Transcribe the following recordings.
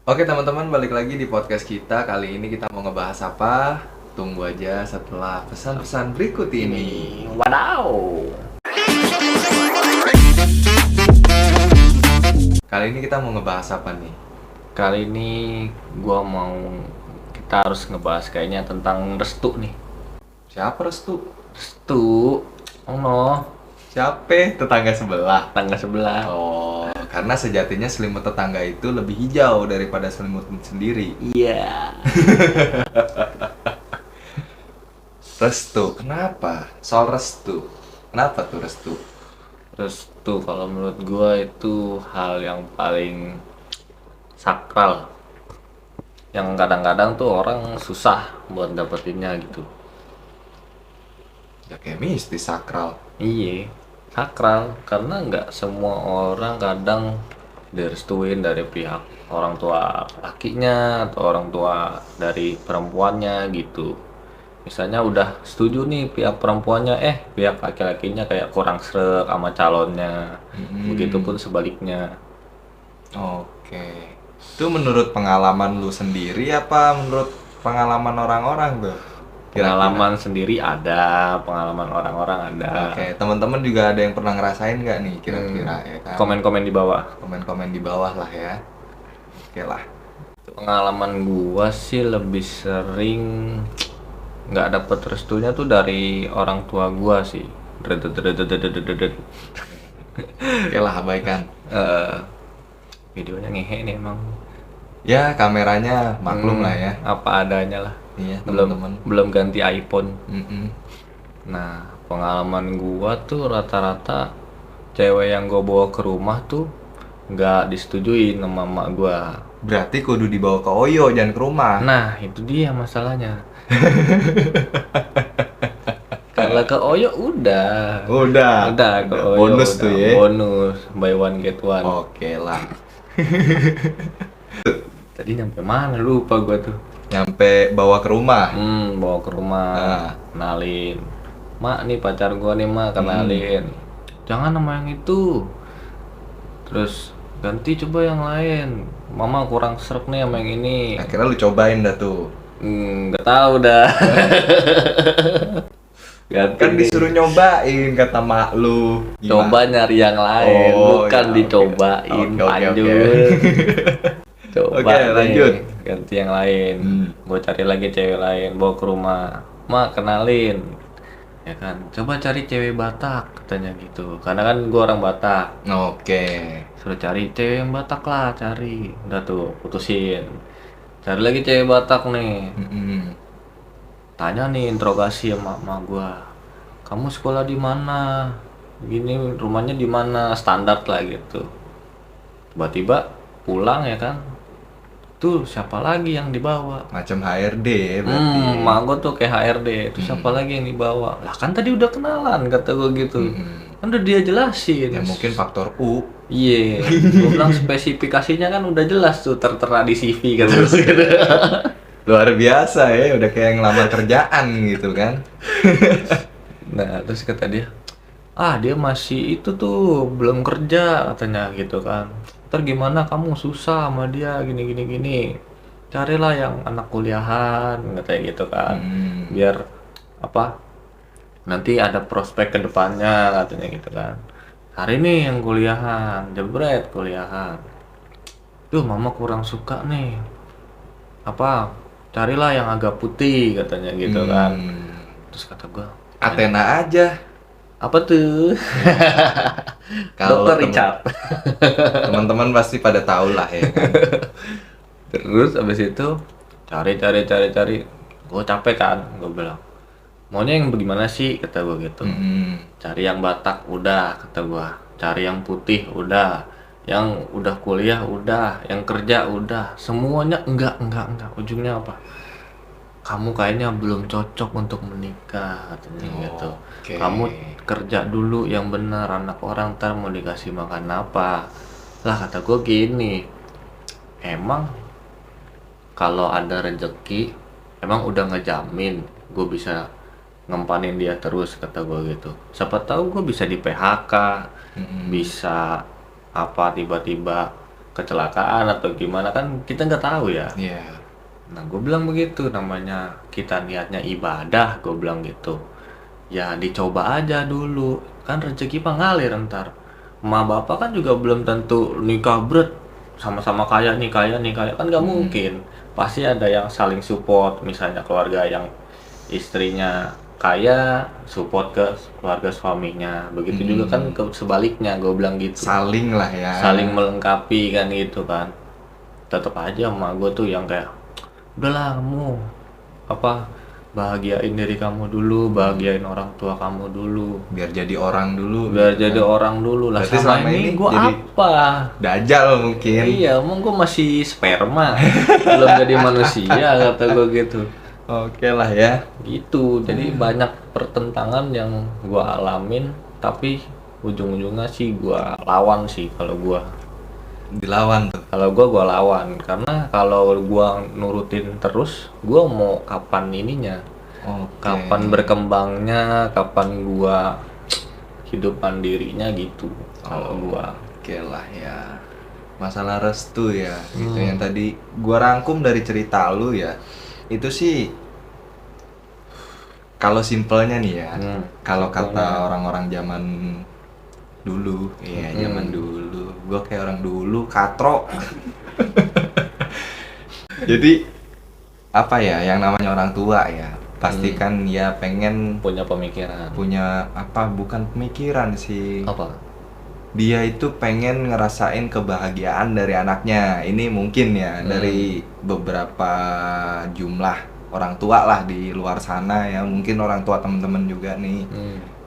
Oke teman-teman, balik lagi di podcast kita. Kali ini kita mau ngebahas apa? Tunggu aja setelah pesan-pesan berikut ini. Wadaw. Kali ini kita mau ngebahas apa nih? Kali ini kita harus ngebahas kayaknya tentang restu nih. Siapa Restu? Restu. Oh no, Siapa? Tetangga sebelah. tangga sebelah. Oh, karena sejatinya selimut tetangga itu lebih hijau daripada selimut sendiri. Iya. Restu, kenapa? Soal restu. Kenapa tuh restu? Restu kalau menurut gua itu hal yang paling sakral. Yang kadang-kadang tuh orang susah buat dapetinnya gitu. Ya kayak mistis sakral. Iya, sakral karena nggak semua orang kadang direstuin dari pihak orang tua lakinya atau orang tua dari perempuannya gitu. Misalnya udah setuju nih pihak perempuannya, pihak laki-lakinya kayak kurang sreg sama calonnya. Begitupun sebaliknya. Oke. Itu menurut pengalaman lu sendiri apa menurut pengalaman orang-orang tuh? Kira-kira. Pengalaman sendiri ada, pengalaman orang-orang ada. Oke, teman-teman juga ada yang pernah ngerasain nggak nih kira-kira ya kan? Komen-komen di bawah. Komen-komen di bawah lah ya. Oke lah. Pengalaman gua sih lebih sering nggak dapet restunya tuh dari orang tua gua sih. Dredet. Oke lah, abaikan. Videonya ngehe nih emang. Ya, kameranya maklum lah ya. Apa adanya lah. Iya, Belum teman-teman. belum ganti iPhone. Mm-mm. Nah, pengalaman gua tuh rata-rata cewek yang gua bawa ke rumah tuh nggak disetujuin sama emak gua. Berarti kudu dibawa ke Oyo, jangan ke rumah. Nah, itu dia masalahnya. Kalau ke Oyo udah Udah ke Oyo bonus udah tuh ya. bonus, buy one get one. Oke lah. Tadi nyampe mana lupa gua tuh. Nyampe bawa ke rumah. Bawa ke rumah, Ah. kenalin. Mak, nih pacar gua nih, Mak, kenalin. Jangan nama yang itu. Terus ganti coba yang lain. Mama kurang srek nih sama yang ini. Akhirnya lu cobain dah tuh. Nggak tahu dah. Ganti Kan nih. disuruh nyobain kata mak lu. Coba nyari yang lain, Oh, bukan ya, oke. dicobain, Oke, oke, lanjut. Coba Oke, nih, lanjut. ganti yang lain. Gue cari lagi cewek lain, bawa ke rumah. Mak, kenalin. Ya kan, coba cari cewek Batak, katanya gitu. Karena kan gue orang Batak. Oke. Suruh cari cewek yang Batak lah, cari. Udah tuh, putusin. Cari lagi cewek Batak nih. Mm-mm. Tanya nih, interogasi sama emak gua. Kamu sekolah di mana? Gini, rumahnya di mana? Standar lah gitu. Tiba-tiba pulang ya kan. Tuh, siapa lagi yang dibawa? Macam HRD ya berarti. Emak gua tuh kayak HRD. Tuh siapa lagi yang dibawa? Lah kan tadi udah kenalan, kata gua gitu. Kan udah dia jelasin. Ya mungkin faktor U. Iya, gua bilang spesifikasinya kan udah jelas tuh tertera di CV kan. Gitu. Luar biasa ya, udah kayak ngelamar kerjaan gitu kan. Nah, terus kata dia, dia masih itu tuh belum kerja katanya gitu kan. Ntar gimana kamu susah sama dia gini. Carilah yang anak kuliahan katanya gitu kan. Biar apa? Nanti ada prospek ke depannya katanya gitu kan. Hari ini yang kuliahan, jebret kuliahan. Duh, mama kurang suka nih. Apa? Carilah yang agak putih katanya gitu kan. Terus kata gua, Athena aja. apa tuh? Kalau Dokter Richard. Teman-teman pasti pada tahu lah ya kan. Terus abis itu cari. Gue capek kan, gue bilang. Maunya yang bagaimana sih, kata gue gitu. Cari yang Batak udah, kata gue. Cari yang putih udah. Yang udah kuliah udah, yang kerja udah. Semuanya enggak. Ujungnya apa? Kamu kayaknya belum cocok untuk menikah, katanya gitu. Oke. Kamu kerja dulu yang benar, anak orang ntar mau dikasih makan apa? Lah kata gue gini, emang kalau ada rezeki, emang udah ngejamin gue bisa ngempanin dia terus, kata gue gitu. Siapa tahu gue bisa di PHK, bisa apa tiba-tiba kecelakaan atau gimana kan kita nggak tahu ya. Iya. Nah gue bilang begitu, namanya kita niatnya ibadah, gue bilang gitu. Ya dicoba aja dulu, kan rezeki mah ngalir ntar. Emak bapak kan juga belum tentu nikah berat sama-sama kaya nih kaya nih kaya, kan nggak mungkin. Pasti ada yang saling support, misalnya keluarga yang istrinya kaya support ke keluarga suaminya, begitu juga kan ke sebaliknya, gue bilang gitu. Saling lah ya. Saling melengkapi kan gitu kan. Tetap aja emak gue tuh yang kayak, udahlah kamu apa, bahagiain diri kamu dulu, bahagiain orang tua kamu dulu, Biar jadi orang dulu. biar gitu jadi kan. orang dulu lah. Berarti Sama selama ini ini gue jadi apa? Dajjal mungkin. Iya, emang gue masih sperma, belum jadi manusia kata gue gitu. Oke lah ya. Gitu, jadi banyak pertentangan yang gue alamin, tapi ujung-ujungnya sih gue lawan sih kalau gue. Dilawan tuh. Kalau gue lawan, karena kalau gue nurutin terus, gue mau kapan ininya? Oke. Kapan berkembangnya, kapan gua hidup mandirinya gitu. Kalau gua Oke lah ya. Masalah restu ya, gitu yang tadi gua rangkum dari cerita lu ya. Itu sih kalau simpelnya nih ya. Kalau kata orang-orang zaman dulu, iya zaman dulu. Gua kayak orang dulu, katro. Jadi apa ya, yang namanya orang tua ya, pasti kan ya pengen punya pemikiran. punya apa, bukan pemikiran sih. Apa? Dia itu pengen ngerasain kebahagiaan dari anaknya. Ini mungkin ya dari beberapa jumlah orang tua lah di luar sana ya, mungkin orang tua temen-temen juga nih.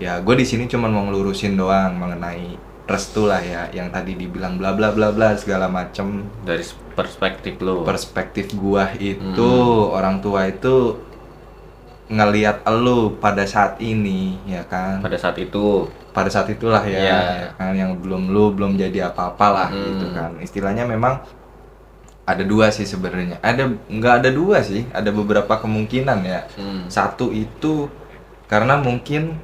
Ya gue di sini cuma mau ngelurusin doang mengenai restu lah ya, yang tadi dibilang bla bla bla bla segala macem. Dari perspektif lo. Perspektif gua itu orang tua itu ngelihat elu pada saat ini ya kan, Pada saat itu. pada saat itulah ya, Iya. ya kan, yang belum jadi apa-apa lah gitu kan. Istilahnya memang ada dua sih sebenarnya, nggak ada dua sih, ada beberapa kemungkinan ya. Satu itu karena mungkin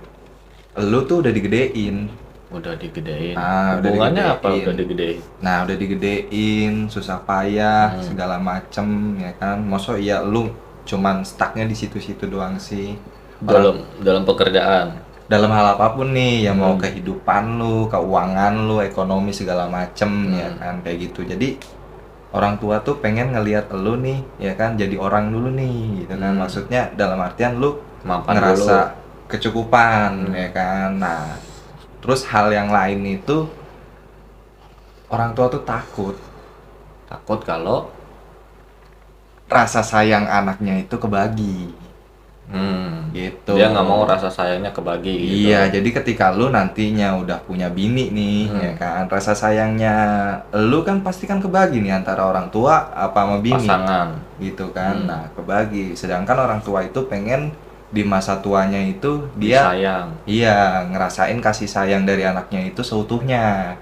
lu tuh udah digedein. Udah digedein. Ah, udah Hubungannya apa digedein. udah digedein? Nah udah digedein, susah payah segala macem ya kan. Masa iya lu cuman stucknya di situ-situ doang sih. Dalam pekerjaan. Dalam hal apapun nih, yang mau kehidupan lu, keuangan lu, ekonomi segala macem ya kan, kayak gitu. Jadi orang tua tuh pengen ngelihat lu nih ya kan, jadi orang dulu nih gitu kan. Maksudnya dalam artian lu Mapan ngerasa kecukupan ya kan. Nah terus hal yang lain itu orang tua tuh takut kalau rasa sayang anaknya itu kebagi gitu. dia nggak mau rasa sayangnya kebagi gitu. Iya, jadi ketika lu nantinya udah punya bini nih ya kan, rasa sayangnya lu kan pasti kan kebagi nih antara orang tua apa sama bini, Pasangan. gitu kan. Nah kebagi, sedangkan orang tua itu pengen di masa tuanya itu dia Sayang. iya ngerasain kasih sayang dari anaknya itu seutuhnya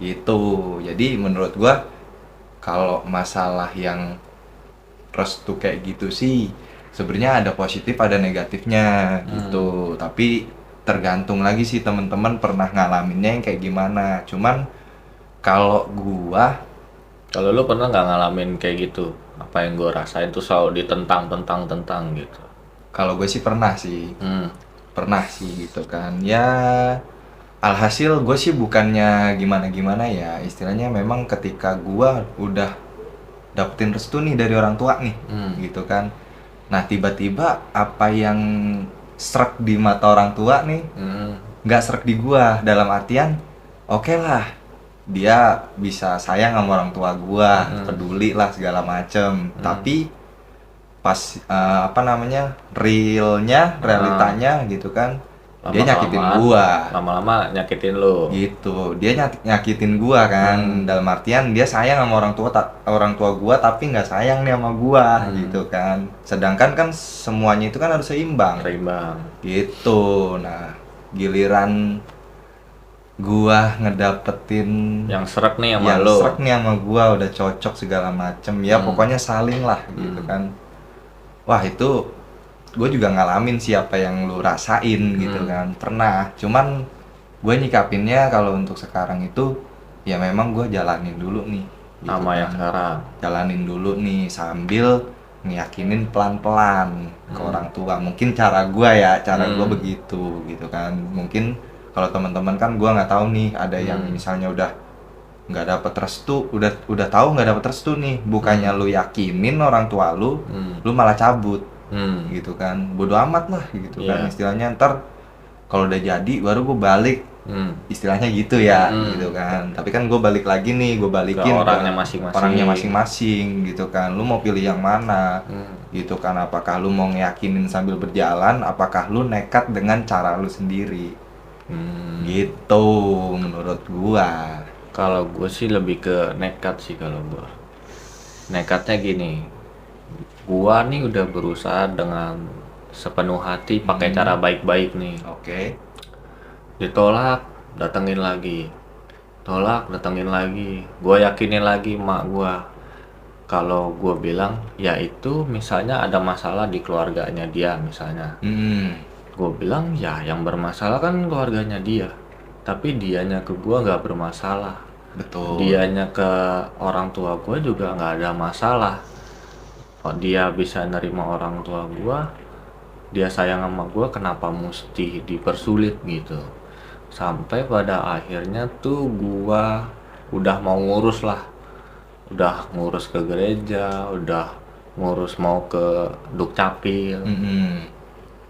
gitu. Jadi menurut gua kalau masalah yang restu kayak gitu sih sebenarnya ada positif ada negatifnya gitu. Tapi tergantung lagi sih teman-teman pernah ngalaminnya yang kayak gimana. Cuman kalau Kalau lu pernah nggak ngalamin kayak gitu? Apa yang gue rasain tuh selalu ditentang gitu. kalau gue sih pernah sih. Pernah sih gitu kan. Ya alhasil gue sih bukannya gimana-gimana ya. Istilahnya memang ketika gue udah dapetin restu nih dari orang tua nih gitu kan. Nah tiba-tiba apa yang srek di mata orang tua nih nggak srek di gua, dalam artian oke lah dia bisa sayang sama orang tua gua, peduli lah segala macem, tapi pas realitanya gitu kan, dia nyakitin gua. Lama-lama nyakitin lu. Gitu, dia nyakitin gua kan, dalam artian dia sayang sama orang tua gua tapi nggak sayang nih sama gua gitu kan. Sedangkan kan semuanya itu kan harus seimbang gitu. Nah giliran gua ngedapetin yang serak nih sama yang lu. srek nih sama gua, udah cocok segala macem ya, pokoknya saling lah gitu kan. Wah itu gue juga ngalamin siapa yang lu rasain gitu kan, pernah. Cuman gue nyikapinnya kalau untuk sekarang itu ya memang gue jalanin dulu nih gitu sama yang kan. sekarang. Jalanin dulu nih sambil ngeyakinin pelan-pelan ke orang tua. Mungkin cara gua ya, cara gua begitu gitu kan. Mungkin kalau teman-teman kan gua nggak tahu nih, ada yang misalnya udah nggak dapet restu, udah tahu nggak dapet restu nih, bukannya lu yakinin orang tua lu malah cabut gitu kan. Bodo amat lah gitu kan, istilahnya ntar kalau udah jadi baru gue balik, istilahnya gitu ya, gitu kan. Tapi kan gue balik lagi nih, gue balikin Ke orangnya ke masing-masing. orangnya masing-masing gitu kan. Lu mau pilih yang mana gitu kan, apakah lu mau ngeyakinin sambil berjalan, apakah lu nekat dengan cara lu sendiri gitu menurut gua. Kalau gue sih lebih ke nekat sih. Kalau gue nekatnya gini, gua nih udah berusaha dengan sepenuh hati pakai cara baik-baik nih. Oke. Ditolak, datengin lagi. Tolak, datengin lagi. Gua yakinin lagi emak gua. Kalau gua bilang, ya itu misalnya ada masalah di keluarganya dia misalnya. Gua bilang, ya yang bermasalah kan keluarganya dia. Tapi dianya ke gua nggak bermasalah. Betul. Dianya ke orang tua gua juga nggak ada masalah. Kok dia bisa nerima orang tua gua, dia sayang sama gua, kenapa mesti dipersulit gitu. Sampai pada akhirnya tuh gua udah mau ngurus lah, udah ngurus ke gereja, udah ngurus mau ke dukcapil.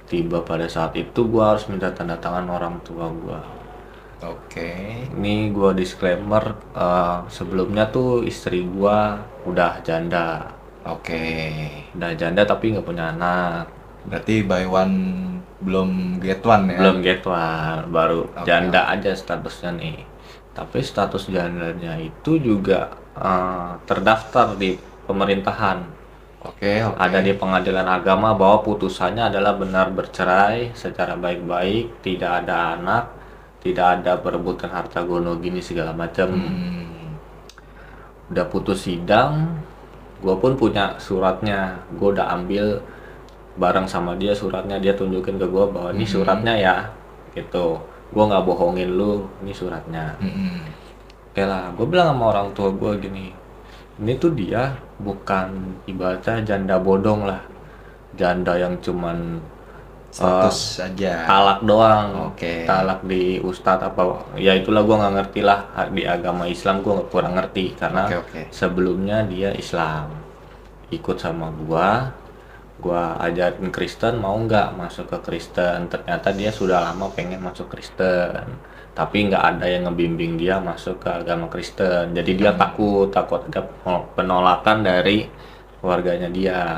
Tiba pada saat itu gua harus minta tanda tangan orang tua gua. Oke. Ini gua disclaimer, sebelumnya tuh istri gua udah janda. Oke. Udah janda tapi nggak punya anak. Berarti by one belum get one ya? Belum get one, baru Oke. janda aja statusnya nih. Tapi status jandanya itu juga terdaftar di pemerintahan. Oke. Ada di pengadilan agama bahwa putusannya adalah benar bercerai secara baik-baik, tidak ada anak, tidak ada perebutan harta gono gini segala macam. Udah putus sidang, gue pun punya suratnya, gue udah ambil bareng sama dia suratnya, dia tunjukin ke gue bahwa ini suratnya ya, gitu. Gue nggak bohongin lu, ini suratnya. Oke lah, gue bilang sama orang tua gue gini, ini tuh dia bukan ibaratnya janda bodong lah, janda yang cuman Status aja. talak doang. Oke. Talak di ustadz apa ya, itulah gue nggak ngerti lah. Di agama Islam gue kurang ngerti karena Oke. sebelumnya dia Islam, ikut sama gua ajarin Kristen, mau nggak masuk ke Kristen. Ternyata dia sudah lama pengen masuk Kristen, tapi nggak ada yang ngebimbing dia masuk ke agama Kristen. Jadi dia takut ada penolakan dari keluarganya dia.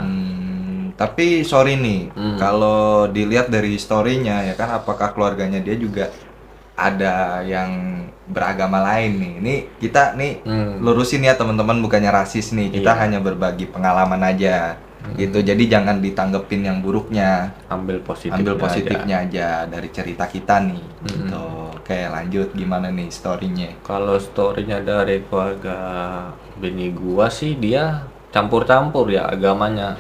Tapi sorry nih, kalau dilihat dari story-nya ya kan, apakah keluarganya dia juga ada yang beragama lain nih? Ini kita nih lurusin ya teman-teman, bukannya rasis nih, kita hanya berbagi pengalaman aja gitu. Jadi jangan ditanggepin yang buruknya, Ambil positifnya aja dari cerita kita nih gitu. Oke, lanjut, gimana nih story-nya? Kalau story-nya dari keluarga bini gua sih, dia campur-campur ya agamanya.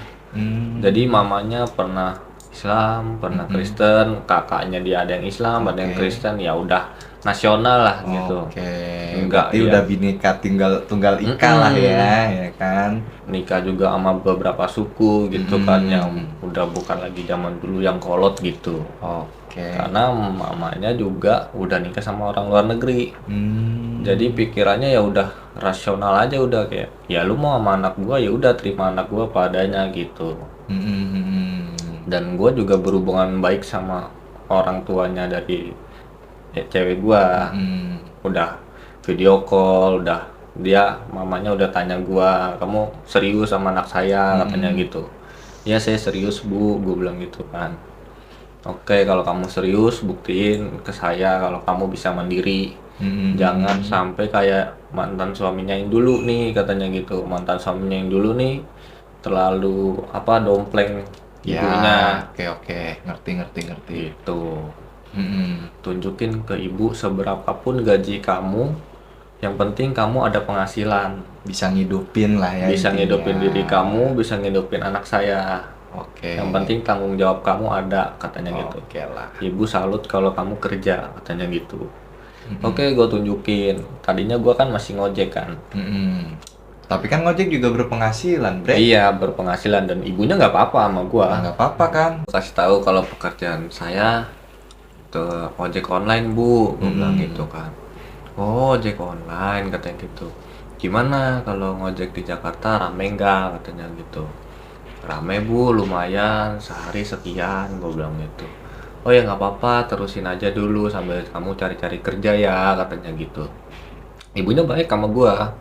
Jadi mamanya pernah Islam, pernah Kristen, kakaknya dia ada yang Islam, ada yang Kristen, ya udah nasional lah gitu. Enggak, udah bineka tunggal ika lah ya kan. Nikah juga sama beberapa suku gitu kan, yang udah bukan lagi zaman dulu yang kolot gitu. Karena mamanya juga udah nikah sama orang luar negeri. Jadi pikirannya ya udah rasional aja, udah kayak ya lu mau sama anak gua ya udah terima anak gua padanya gitu. Dan gua juga berhubungan baik sama orang tuanya dari cewek gua. Udah video call, udah dia mamanya udah tanya gua, kamu serius sama anak saya, katanya gitu. Ya saya serius bu, gua bilang gitu kan. Oke, kalau kamu serius buktiin ke saya kalau kamu bisa mandiri. Jangan sampai kayak mantan suaminya yang dulu nih, katanya gitu. Mantan suaminya yang dulu nih terlalu dompleng ibunya. Oke, ngerti. Gitu. Tunjukin ke ibu seberapapun gaji kamu, yang penting kamu ada penghasilan. Bisa ngidupin lah ya. Bisa ngidupin diri kamu, bisa ngidupin anak saya. Yang penting tanggung jawab kamu ada, katanya gitu. Lah. Ibu salut kalau kamu kerja, katanya gitu. Oke, gue tunjukin. Tadinya gue kan masih ngojek kan. Tapi kan ngojek juga berpenghasilan, Bre. Iya, berpenghasilan dan ibunya nggak apa-apa sama gua. Nah, nggak apa-apa kan. Kasih tahu kalau pekerjaan saya ke ojek online, Bu, gua bilang gitu kan. Oh, ojek online katanya gitu. Gimana kalau ngojek di Jakarta rame nggak katanya gitu. Rame, Bu, lumayan, sehari sekian, gua bilang gitu. Oh ya nggak apa-apa, terusin aja dulu sambil kamu cari-cari kerja ya katanya gitu. Ibunya baik sama gua.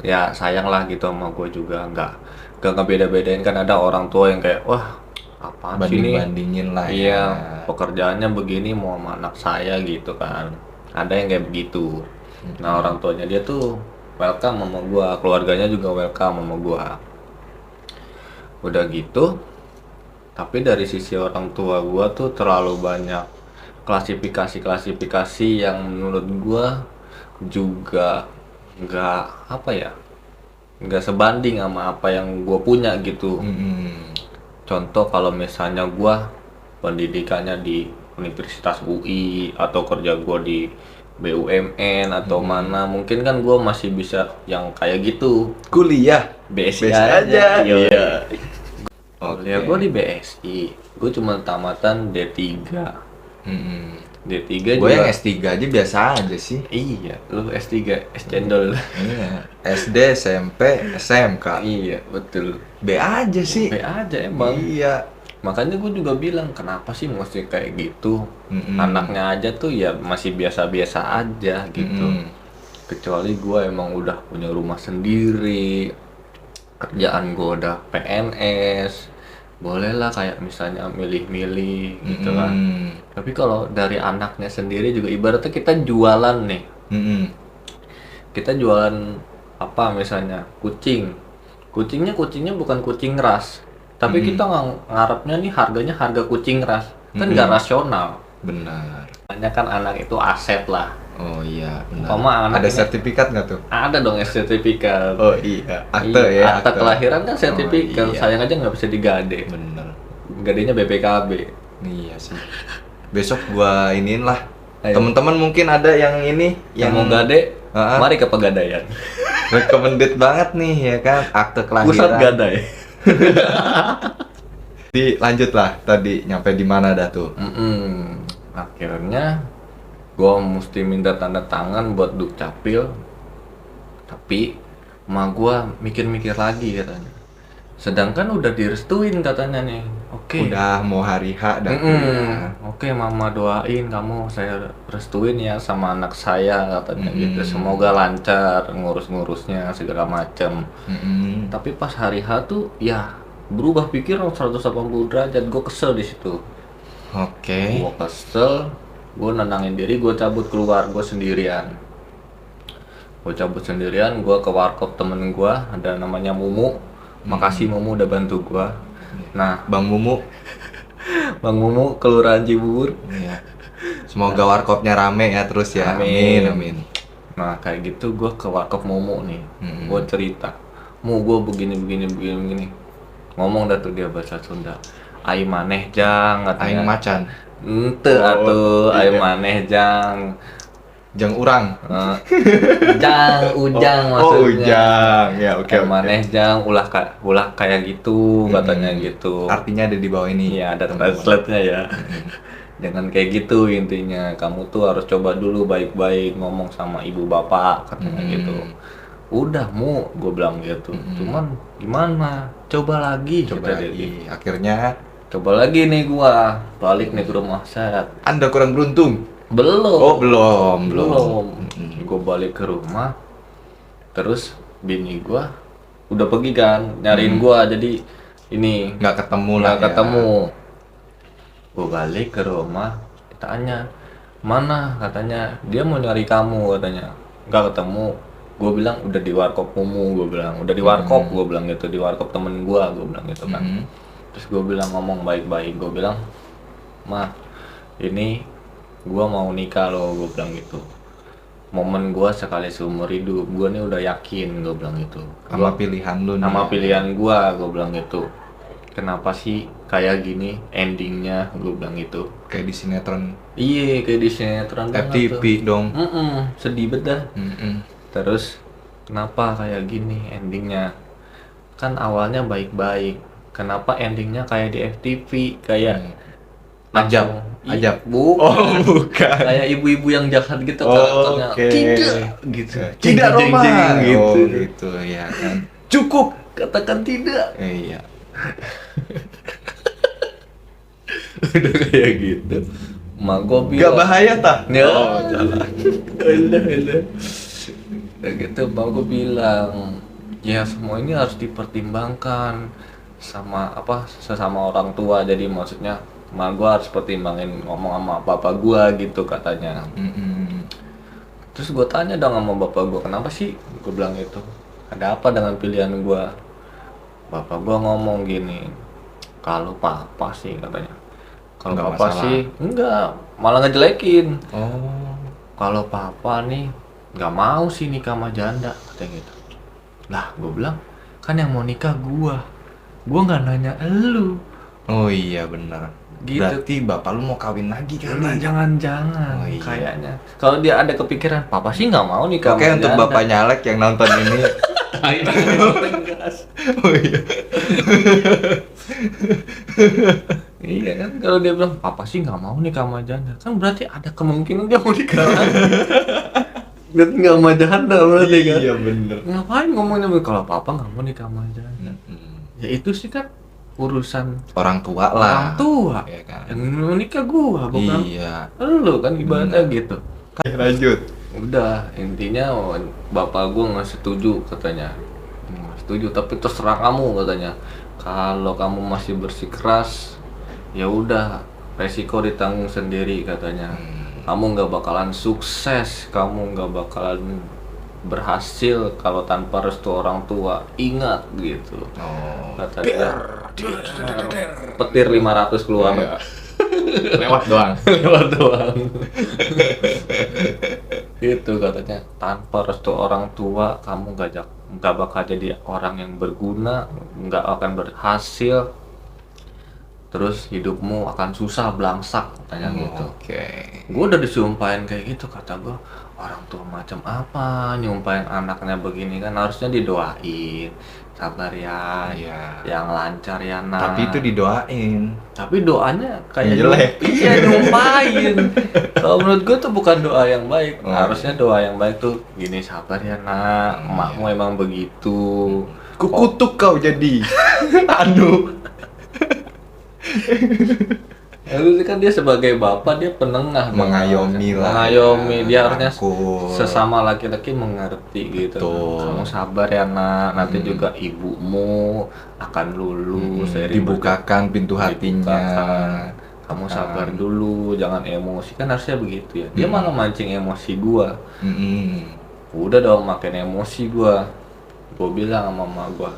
Ya sayang lah gitu sama gua juga, nggak ngebeda-bedain. Kan ada orang tua yang kayak wah apaan sih ini, Banding-bandingin lah iya ya. pekerjaannya begini mau sama anak saya gitu kan, ada yang kayak begitu. Nah orang tuanya dia tuh welcome sama gua, keluarganya juga welcome sama gua. Udah gitu, tapi dari sisi orang tua gua tuh terlalu banyak klasifikasi yang menurut gua juga nggak apa ya, nggak sebanding sama apa yang gue punya gitu. Contoh kalau misalnya gue pendidikannya di Universitas UI atau kerja gue di BUMN atau mana, mungkin kan gue masih bisa yang kayak gitu. Kuliah BSI aja. aja. Iya. Oke. Gue di BSI, gue cuma tamatan D3. D3 Gue yang juga. S3 aja biasa aja sih. Iya, lu S3, S cendol. Iya. SD, SMP, SMK. Iya, betul. B aja sih. B aja emang. Iya. Makanya gue juga bilang kenapa sih mesti kayak gitu. Anaknya aja tuh ya masih biasa-biasa aja gitu. Kecuali gue emang udah punya rumah sendiri, kerjaan gue udah PNS, bolehlah kayak misalnya milih-milih gitu kan. Tapi kalau dari anaknya sendiri juga ibaratnya kita jualan nih. Kita jualan apa misalnya kucing. Kucingnya bukan kucing ras. Tapi kita ngarepnya nih harganya harga kucing ras. Kan nggak rasional. Benar. Makanya kan anak itu aset lah. Oh iya, benar. Umpama anak Ada ini- sertifikat nggak tuh? Ada dong sertifikat. Oh iya, akte Iya, ya. akte kelahiran kan sertifikat. Oh, iya. Sayang aja nggak bisa digade. Bener. Gadenya BPKB. Iya sih. Besok gua iniin lah. Ayo. Teman-teman mungkin ada yang ini Yang mau gade, Heeh. mari ke Pegadaian. recommended banget nih ya kan, akte kelahiran. Pusat gadai. Lanjut lah tadi nyampe di mana dah tuh? Akhirnya gue mesti minta tanda tangan buat dukcapil, tapi emak gue mikir-mikir lagi katanya. Sedangkan udah direstuin katanya nih. Oke. Udah mau hari H dah. Oke, mama doain kamu saya restuin ya sama anak saya katanya gitu. Semoga lancar ngurus-ngurusnya segala macam. Tapi pas hari H tuh ya berubah pikiran 180 derajat. Gue kesel di situ. Oke. Gue kesel, gue nenangin diri, gue cabut keluar, gue sendirian. Gue cabut sendirian, gue ke warkop temen gue, ada namanya Mumu. Makasih Mumu udah bantu gue. Nah, Bang Mumu. Bang Mumu Kelurahan Cibubur. Iya. Semoga warkopnya rame ya terus ya. Amin. Amin. Nah kayak gitu gue ke warkop Mumu nih. Gue cerita, Mu gue begini. Ngomong dah tuh dia bahasa Sunda. Ai maneh jang Aing katanya. macan. Ente atuh ai maneh jang. Jang urang. Jang ujang maksudnya. Oh, ujang. Ya, oke. Ai maneh jang ulah kayak gitu katanya gitu. Artinya ada di bawah ini. Iya ada translate-nya ya. Jangan kayak gitu intinya. Kamu tuh harus coba dulu baik-baik ngomong sama ibu bapak katanya gitu. Udah Mu, gue bilang gitu. Cuman gimana? Coba lagi. Coba kata dia lagi. gitu. Akhirnya Coba lagi nih gua balik nih ke rumah set. Anda kurang beruntung. Belum. Oh, belum. Gue balik ke rumah. Terus bini gua udah pergi kan nyariin gua, jadi ini Nggak ketemu lah. nggak ketemu. Gue balik ke rumah, tanya mana, katanya dia mau nyari kamu katanya, nggak ketemu. Gue bilang udah di warkop Mumu, gue bilang udah di warkop, gue bilang gitu, di warkop temen gue bilang gitu kan. Terus gue bilang ngomong baik-baik, gue bilang mah ini gue mau nikah loh, gue bilang gitu. Momen gue sekali seumur hidup, gue nih udah yakin, gue bilang gitu. Sama pilihan lu nih. Nama pilihan gua bilang gitu. Kenapa sih kayak gini endingnya, gue bilang gitu. Kayak di sinetron Iya kayak di sinetron banget FTV tuh. dong. Sedih banget dah. Terus kenapa kayak gini endingnya, kan awalnya baik-baik, kenapa endingnya kayak di FTV kayak Ajab, langsung ajab. bukan, Bukan. kayak ibu-ibu yang jahat gitu Oh, karakternya, oke. tidak gitu, Tidak, Jeng, jeng, Roma. jeng, gitu. Oh, gitu ya kan. Cukup. Katakan tidak. Iya. Udah kayak gitu, mak gua Gak bilang bahaya tah? ya Oh, salah. udah udah gitu mak gua bilang ya semua ini harus dipertimbangkan sama apa sesama orang tua, jadi maksudnya mak gua harus pertimbangin ngomong sama bapak gua gitu katanya. Mm-mm. Terus gua tanya dong sama bapak gua, kenapa sih gua bilang itu, ada apa dengan pilihan gua. Bapak gua ngomong gini, kalau papa sih katanya, kalau Nggak papa masalah. sih enggak, malah ngejelekin. Oh. Kalau papa nih nggak mau sih nikah sama janda katanya gitu. Lah gue bilang kan yang mau nikah gua nggak nanya elu Oh iya benar. gitu. Berarti bapak lu mau kawin lagi Nah, kali. jangan-jangan Oh, iya. kayaknya kalau dia ada kepikiran papa sih nggak mau nikah Oke, sama untuk janda. bapak nyalek yang nonton ini. Oh iya. Iya kan, kalau dia bilang papa sih nggak mau nikah sama janda, kan berarti ada kemungkinan dia mau nikah lagi. Berarti nggak sama janda berarti kan. Iya bener. Ngapain ngomongnya begitu? Kalau papa nggak mau nikah sama janda, Mm-mm. ya itu sih kan urusan Orang tua lah. orang tua. Iya kan. Yang mau nikah gua bukan Iya. lu kan ibaratnya gitu. Lanjut. Udah intinya bapak gua nggak setuju katanya, nggak setuju, tapi terserah kamu katanya, kalau kamu masih bersikeras ya udah resiko ditanggung sendiri katanya. Kamu nggak bakalan sukses, kamu nggak bakalan berhasil kalau tanpa restu orang tua, ingat gitu Oh. kata dia. Petir 500 keluar. Iya. Lewat doang. Lewat doang. Itu katanya, tanpa restu orang tua kamu nggak bakal jadi orang yang berguna, nggak akan berhasil, terus hidupmu akan susah belangsak katanya gitu. Oke. Gue udah disumpahin kayak gitu, kata gue orang tua macam apa nyumpahin anaknya begini, kan harusnya didoain, sabar ya, Iya. yang lancar ya nak. Tapi itu didoain. Tapi doanya kayak Jelek. Iya, nyumpahin. Kalau menurut gue tuh bukan doa yang baik. Oh, Harusnya doa yang baik tuh gini, sabar ya nak, emakmu iya. emang begitu. Kukutuk kau jadi. Anu. Harusnya kan dia sebagai bapak, dia penengah dong. Mengayomi lah. Mengayomi, dia harusnya Rangkul. sesama laki-laki mengerti gitu. Betul. Kamu sabar ya nak, nanti juga ibumu akan lulus. seiring Dibukakan pintu hatinya. dibukakan. Kamu sabar dulu, jangan emosi, kan harusnya begitu ya. Dia malah mancing emosi gua. Mm-mm. Udah dong makin emosi gua. Gua bilang sama mama gua,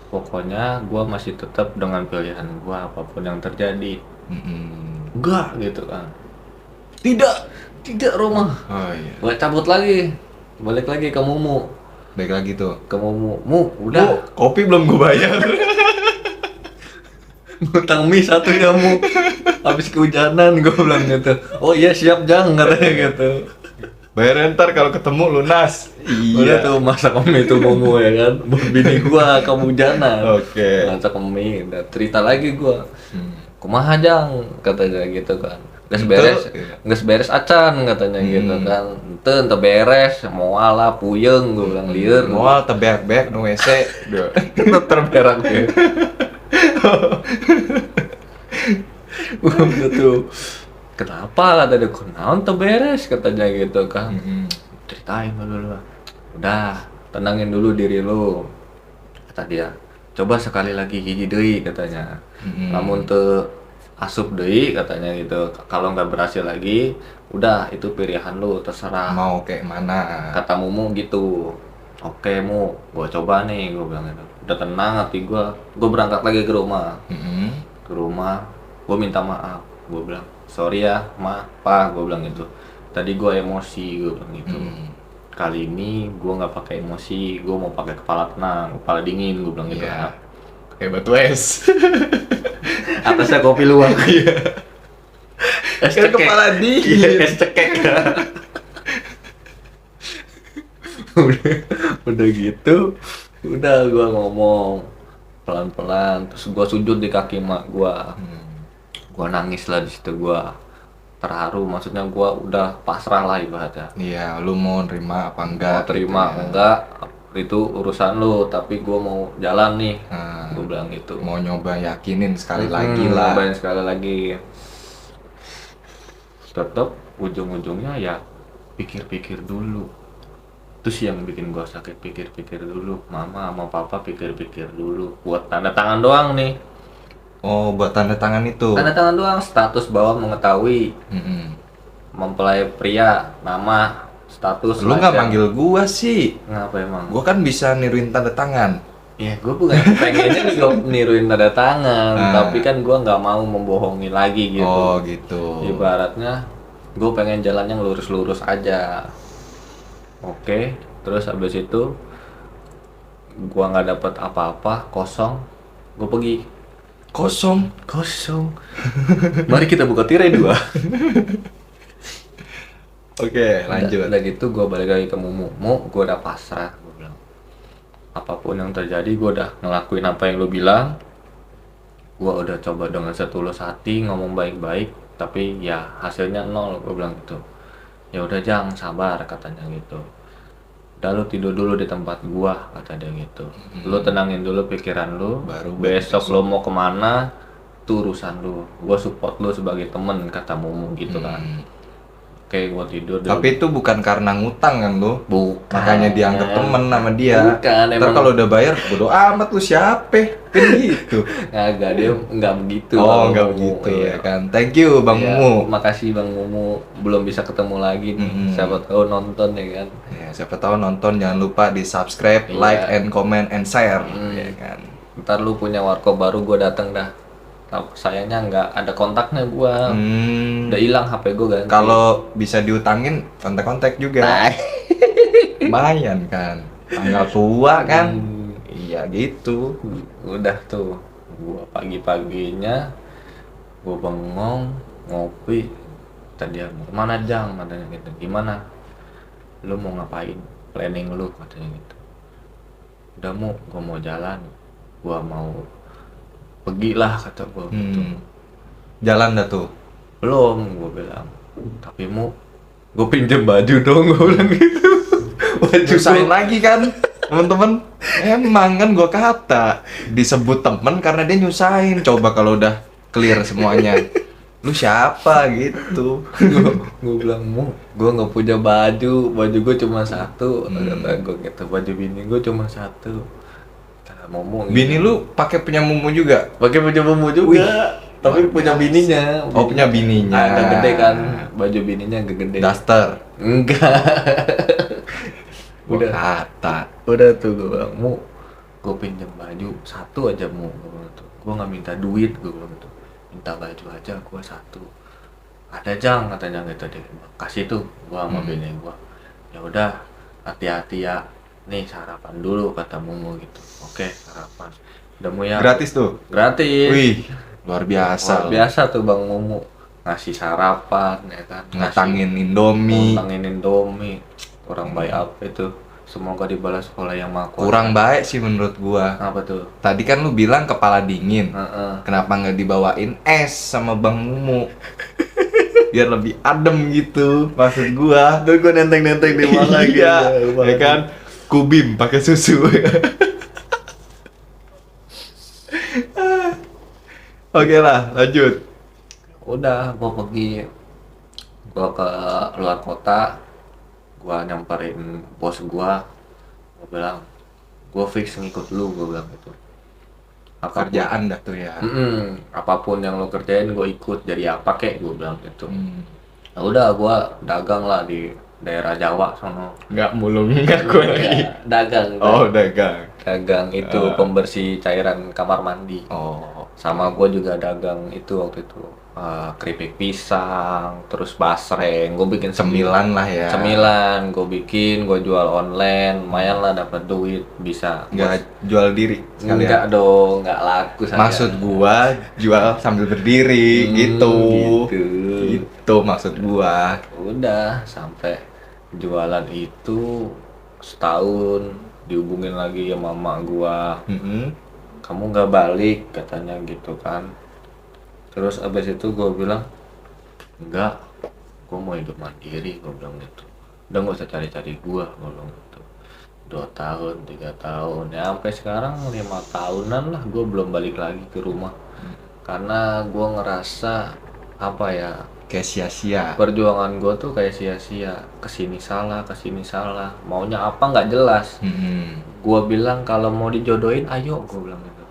pokoknya gua masih tetap dengan pilihan gua apapun yang terjadi. Mm-mm. Enggak gitu kan. Tidak Roma. Oh iya. Gua cabut lagi. Balik lagi ke Mumu. Baik lagi tuh. Ke Mumu. Udah. Kopi belum gue bayar. Ngutang mie satu ya Mu. Habis kehujanan gua bilang gitu. Oh iya siap Jang katanya gitu. Bayar ntar kalau ketemu lunas. Udah tuh masak mie itu Mumu ya kan. Buat bini gua kehujanan. Oke. Masak mie. Udah cerita lagi gua. Kumaha Jang katanya gitu kan. Geus beres acan katanya gitu kan. Teu beres, moal lah puyeng gua bilang lieur. Moal tebeak-beak nu WC. Duh. terberak ya. Gua gitu. Kenapa kata dia, kunaon teu beres katanya gitu kan. Ceritain dulu. Udah, tenangin dulu diri lu. Kata dia. Coba sekali lagi hiji deui katanya. Lamun teu asup deui katanya gitu. Kalau nggak berhasil lagi, udah itu pilihan lu, terserah. Mau kayak mana? Kata Mumu gitu. Oke Mu, gua coba nih, gua bilang gitu. Udah tenang hati gua berangkat lagi ke rumah. Ke rumah, gua minta maaf. Gua bilang, sorry ya, Ma, Pa, gua bilang gitu. Tadi gua emosi, gua bilang gitu. Kali ini gua nggak pakai emosi, gua mau pakai kepala tenang, kepala dingin, gua bilang gitu. Iya. Kayak batu es. Atasnya kopi luwak. Es Kan kepala dingin. Iya, es cekek. Udah gitu, udah gua ngomong pelan-pelan, terus gua sujud di kaki mak gua. Gua nangis lah di situ, gua terharu, maksudnya gua udah pasrah lah ibaratnya. Iya, lu mau nerima apa enggak? Mau terima gitu ya. enggak itu urusan lu, tapi gua mau jalan nih. Nah, Gua bilang gitu. mau nyoba yakinin sekali lagi lah. Nyobain sekali lagi. Tetep ujung-ujungnya ya pikir-pikir dulu. Terus yang bikin gua sakit, pikir-pikir dulu. Mama sama papa pikir-pikir dulu. Buat tanda tangan doang nih. Oh, buat tanda tangan itu. Tanda tangan doang, status bawah mengetahui. Mm-mm. Mempelai pria, nama, status. Lu nggak lajang. manggil gua sih. Ngapa emang? Gua kan bisa niruin tanda tangan. Ya gue bukan pengennya juga niruin tanda tangan, tapi kan gue nggak mau membohongi lagi gitu. Oh, gitu. Ibaratnya gue pengen jalan yang lurus-lurus aja. Oke, terus habis itu gua nggak dapet apa-apa, kosong. Gue pergi. Kosong. Mari kita buka tirai 2. Oke, lanjut. Udah gitu gue balik lagi ke Mumu. Gue udah pasrah, gue bilang. Apapun yang terjadi, gue udah ngelakuin apa yang lu bilang. Gue udah coba dengan setulus hati ngomong baik-baik, tapi ya hasilnya nol, gue bilang gitu. Ya udah jangan sabar, katanya gitu. Udah lu tidur dulu di tempat gua, kata dia gitu. Lu tenangin dulu pikiran lu, Baru besok lu mau kemana, itu urusan lu. Gua support lu sebagai temen, kata Mumu gitu kan. Oke, gua tidur. Tapi itu bukan karena ngutang kan lu? Bukan. Makanya dianggap temen sama dia. Bukan, Ntar emang. kalau udah bayar, bodo amat lu siapa? Kan gitu. Nggak, dia nggak begitu. Oh, Bang nggak Mumu, begitu iya. ya kan. Thank you Bang Ya, Mumu. makasih Bang Mumu, belum bisa ketemu lagi nih. Siapa tahu nonton ya kan. Ya, siapa tahu nonton, jangan lupa di subscribe, Iya. like, and comment, and share. Ya kan. Ntar lu punya warkop baru, gua dateng dah. Sayangnya nggak ada kontaknya gua. Udah hilang HP gua ganti. Kalau bisa diutangin, kontak-kontak juga. Lumayan kan. Tanggal tua kan. Iya gitu. Udah tuh, gua pagi-paginya gua bengong ngopi. Tadi dia mau kemana Jang, katanya gitu. Gimana? Lu mau ngapain? Planning lu, katanya gitu. Udah gua mau jalan. Gua mau pergi lah, kata gua gitu. Jalan dah tuh. Belum, gua bilang. Tapi gua pinjem baju dong, gua bilang gitu. Baju Nyusahin gua. lagi kan, temen-temen. Emang kan gua kata disebut temen karena dia nyusahin. Coba kalau udah clear semuanya, lu siapa gitu. Gua bilang gua nggak punya baju gua cuma satu. Kata gua gitu, baju bini gua cuma satu. Kata Momo gitu. Bini lu pakai punya Mumu juga? Pakai baju Momo juga, tapi punya bininya. Oh, punya bininya. Agak gede kan, baju bininya agak gede. Duster. Enggak. Gua Udah. kata. Udah tuh gua bilang, gua pinjam baju satu aja gua bilang tuh. Gua nggak minta duit, gua bilang gitu. Minta baju aja gua satu. Ada Jang, katanya gitu deh. Kasih tuh gua sama bini gua. Ya udah, hati-hati ya. Nih sarapan dulu, kata Mumu gitu. Oke, sarapan. Udah ya. Gratis tuh. Gratis. Wih, luar biasa. Luar biasa tuh Bang Mumu. Ngasih sarapan ya kan. Ngetangin Indomie. Ngutangin Indomie. Kurang baik apa itu? Semoga dibalas oleh yang Maha Kuasa. Kurang baik sih menurut gua. Apa tuh? Tadi kan lu bilang kepala dingin. Heeh. Kenapa nggak dibawain es sama Bang Mumu? Biar lebih adem gitu, maksud gua. Tuh gua nenteng-nenteng di mana gitu. Iya, ya kan? Kubim pakai susu. Oke lah, lanjut. Udah, gua pergi. Gua ke luar kota. Gua nyamperin bos gua. Gua bilang, gua fix ngikut lu, gua bilang gitu. Kerjaan dah tuh ya. Apapun yang lo kerjain gue ikut, jadi apa kek, gue bilang gitu. Nah, udah gue dagang lah di daerah Jawa sono. Nggak mulung ngaku lagi. Dagang. Oh, dagang. Dagang itu pembersih cairan kamar mandi. Oh, Sama gue juga dagang itu waktu itu keripik pisang, terus basreng. Gue bikin cemilan lah ya. Cemilan, gue bikin, gue jual online, lumayan lah dapat duit, bisa. Nggak jual diri sekalian. Enggak dong, nggak laku saya. Maksud gua jual sambil berdiri gitu. Gitu. Itu maksud gua. Udah sampai jualan itu setahun dihubungin lagi sama mama gua, Mm-mm. kamu nggak balik katanya gitu kan. Terus abis itu gua bilang enggak, gua mau hidup mandiri, gua bilang gitu. Udah nggak usah cari-cari gua bilang gitu. 2 tahun 3 tahun ya sampai sekarang 5 tahunan lah gua belum balik lagi ke rumah, karena gua ngerasa apa ya, Kayak sia-sia. perjuangan gue tuh kayak sia-sia, kesini salah, maunya apa nggak jelas. Mm-mm. Gue bilang kalau mau dijodohin ayo, gue bilang gitu.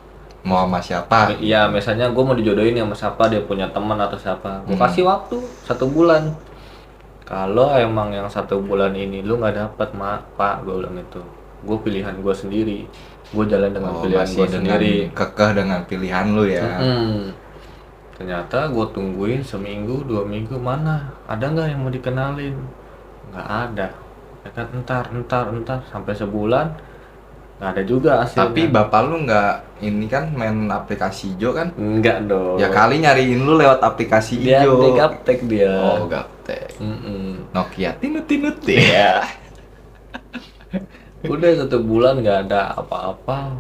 Mau sama siapa? Iya, misalnya gue mau dijodohin sama siapa, dia punya teman atau siapa, gue kasih waktu 1 bulan. Kalau emang yang 1 bulan ini lu nggak dapat pak, gue bilang itu, gue pilihan gue sendiri, gue jalan dengan pilihan masih gue sendiri. kekeh dengan pilihan lu ya. Ternyata gue tungguin seminggu 2 minggu, mana ada nggak yang mau dikenalin, nggak ada ya kan. Entar sampai sebulan nggak ada juga hasilnya. Tapi bapak lu nggak ini kan main aplikasi hijau kan? Enggak dong, Ya kali nyariin lu lewat aplikasi dia hijau. di gaptek dia. Oh, gaptek. Nokia tinut-tinut ya. Udah 1 bulan nggak ada apa-apa,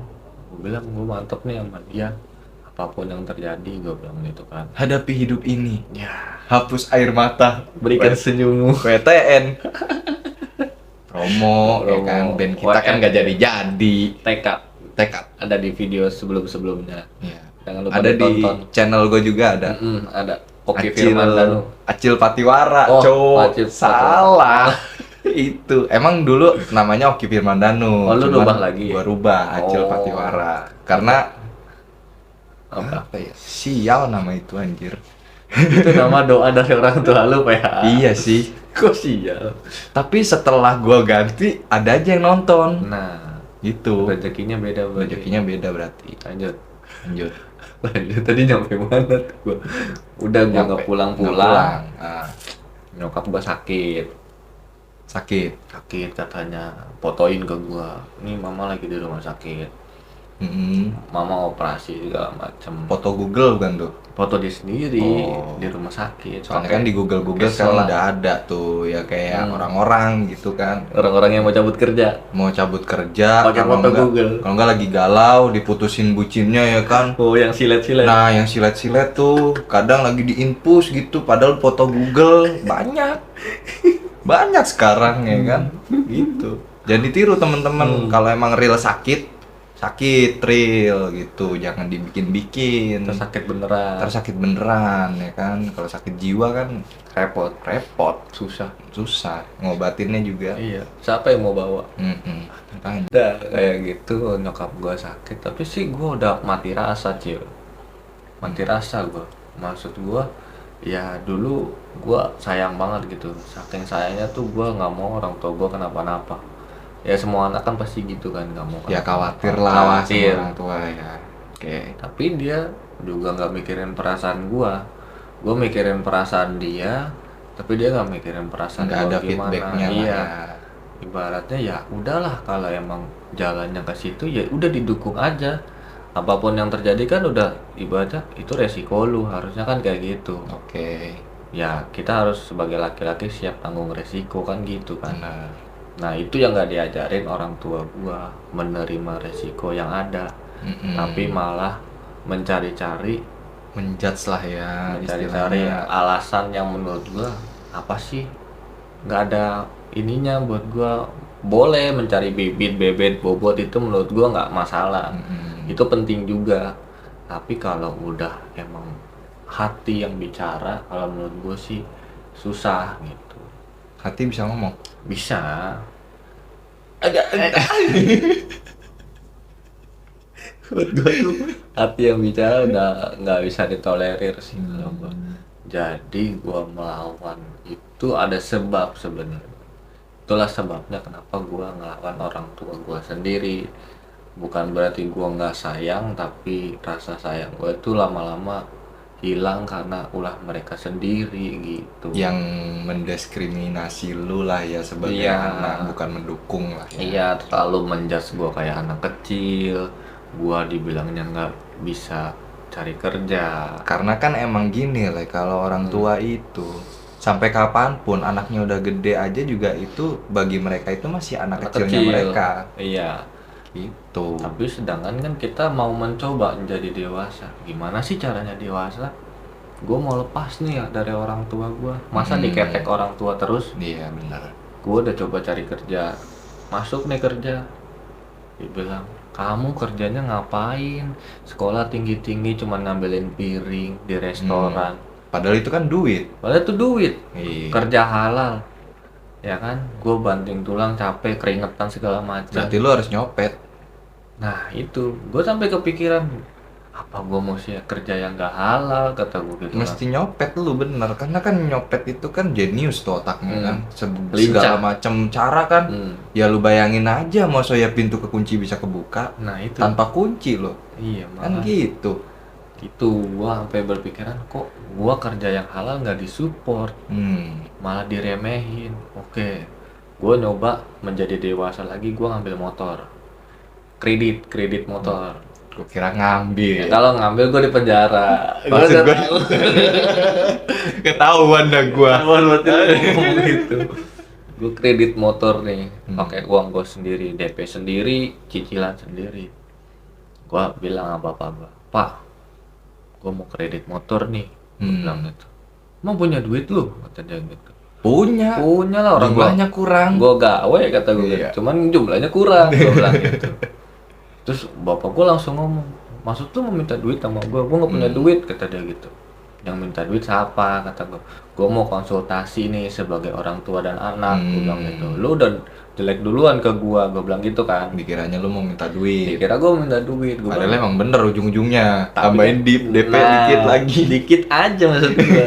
gue bilang gue mantep nih sama dia, apapun yang terjadi gue bilang gitu kan. Hadapi hidup ini. Ya, Hapus air mata. berikan senyummu. WTN. Promo, ya kan Promo. band kita kan nggak jadi Tekad tekad. ada di video sebelumnya. Iya. Jangan lupa Ada di ditonton. channel gue juga ada. Ada Oki Firman Danu. Acil Patiwara, Oh, cowok. Acil Salah. Itu emang dulu namanya Oki Firman Danu. Oh, lu cuman rubah lagi? Gua rubah Acil Oh. Patiwara. Karena Apa? apa ya? Sial nama itu anjir. Itu nama doa dari orang tua lu, PH. Iya sih. Kok sial? Tapi setelah gua ganti ada aja yang nonton. Nah, Gitu. rezekinya beda berarti. Rezekinya beda berarti. Lanjut. Lanjut. Tadi nyampe mana tuh gua? Udah gua nggak Nggak pulang-pulang. Ah, Nyokap gua sakit sakit. katanya, fotoin ke gua, nih mama lagi di rumah sakit, mama operasi segala macem. Foto Google bukan tuh? Foto dia sendiri Oh. di rumah sakit. Soalnya kan di Google Kayak sekarang sekolah. udah ada tuh ya kayak orang-orang gitu kan. Orang-orang yang mau cabut kerja Mau cabut kerja pakai kalau foto nggak- Google. Kalau nggak lagi galau diputusin bucinnya ya kan. Oh, yang silet-silet. Nah, yang silet-silet tuh kadang lagi diinpus gitu padahal foto Google banyak. Banyak sekarang ya kan. Gitu. Jadi tiru teman-teman kalau emang real sakit real gitu, jangan dibikin-bikin. Terus sakit beneran. Tersakit beneran ya kan. Kalau sakit jiwa kan repot, Susah. ngobatinnya juga. Iya. Siapa yang mau bawa? Makanya. Udah kayak gitu, nyokap gua sakit, tapi sih gua udah mati rasa, Cil. Mati rasa gua. Maksud gua, ya dulu gua sayang banget gitu. Saking sayangnya tuh gua nggak mau orang tua gua kenapa-napa. Ya semua anak kan pasti gitu kan, nggak mau. Ya kenapa-napa. khawatir lah Khawatir. sama orang tua ya. Oke. Tapi dia juga nggak mikirin perasaan gua mikirin perasaan dia, tapi dia nggak mikirin perasaan Nggak gua ada gimana. feedbacknya lah Iya, ya. ibaratnya ya udahlah, kalau emang jalannya ke situ ya udah didukung aja, apapun yang terjadi kan udah ibaratnya itu resiko lu, harusnya kan kayak gitu. Oke. Ya kita harus sebagai laki-laki siap tanggung resiko kan gitu kan. Benar. Nah itu yang nggak diajarin orang tua gua, menerima resiko yang ada, tapi malah mencari-cari Menjudge lah ya mencari-cari istilahnya. alasan yang menurut gua apa sih, nggak ada ininya buat gua. Boleh mencari bibit bebet bobot itu menurut gua nggak masalah, itu penting juga, tapi kalau udah emang hati yang bicara, kalau menurut gua sih susah gitu. Hati bisa ngomong. Bisa agak buat gua tuh hati yang bicara udah nggak bisa ditolerir sih kalau gua. Jadi gua melawan itu ada sebab sebenarnya. Itulah sebabnya kenapa gua ngelawan orang tua gua sendiri. Bukan berarti gua nggak sayang, tapi rasa sayang gua itu lama-lama hilang karena ulah mereka sendiri gitu. Yang mendiskriminasi lu lah ya sebagai Iya. anak, bukan mendukung lah ya. Iya, terlalu menjudge gua kayak anak kecil. Gua dibilangnya nggak bisa cari kerja. Karena kan emang gini lah, kalau orang tua itu sampai kapanpun anaknya udah gede aja juga itu bagi mereka itu masih anak Anak kecilnya kecil. mereka. Iya. Itu. Tapi sedangkan kan kita mau mencoba menjadi dewasa. Gimana sih caranya dewasa? Gue mau lepas nih ya dari orang tua gue. Masa diketek orang tua terus? Iya benar. Gue udah coba cari kerja. Masuk nih kerja. Dibilang, kamu kerjanya ngapain? Sekolah tinggi-tinggi cuman ngambilin piring di restoran. Padahal itu kan duit. Padahal itu duit. Iya. Kerja halal. Ya kan? Gue banting tulang capek, keringetan segala macam. Berarti lu harus nyopet. Nah itu, gue sampai kepikiran apa gue mau sih kerja yang gak halal, kata gue gitu. Mesti nyopet lu bener, karena kan nyopet itu kan jenius tuh otaknya kan. Lincah. Segala macam cara kan. Ya lu bayangin aja, mau ya pintu kekunci bisa kebuka Nah itu. tanpa kunci loh. Iya Kan malah. gitu. Gitu, gue sampai berpikiran kok gue kerja yang halal nggak disupport, malah diremehin. Oke, gue nyoba menjadi dewasa lagi, gue ngambil motor, kredit motor. Gue kira ngambil. Ya, kalau ngambil gue di penjara. Maksud gue ketahuan dah gua. ngomong gitu. Gue kredit motor nih, pakai uang gue sendiri, DP sendiri, cicilan sendiri. Gue bilang sama bapak gue, Pak, gue mau kredit motor nih. Gue bilang gitu. Mau punya duit lu? Kata dia gitu. Punya lah orang jumlahnya kurang. Gue gawe kata gue Iya. gitu. Cuman jumlahnya kurang. Gue bilang gitu. Terus bapak gue langsung ngomong, maksud lu mau minta duit sama gue gak punya duit, kata dia gitu. Yang minta duit siapa, kata gue mau konsultasi nih sebagai orang tua dan anak. Gue bilang gitu, lu udah jelek duluan ke gue bilang gitu kan. Dikiranya lu mau minta duit. Dikira gue minta duit. Padahal emang bener ujung-ujungnya. Tambahin DP dikit lagi. Dikit aja maksud gue.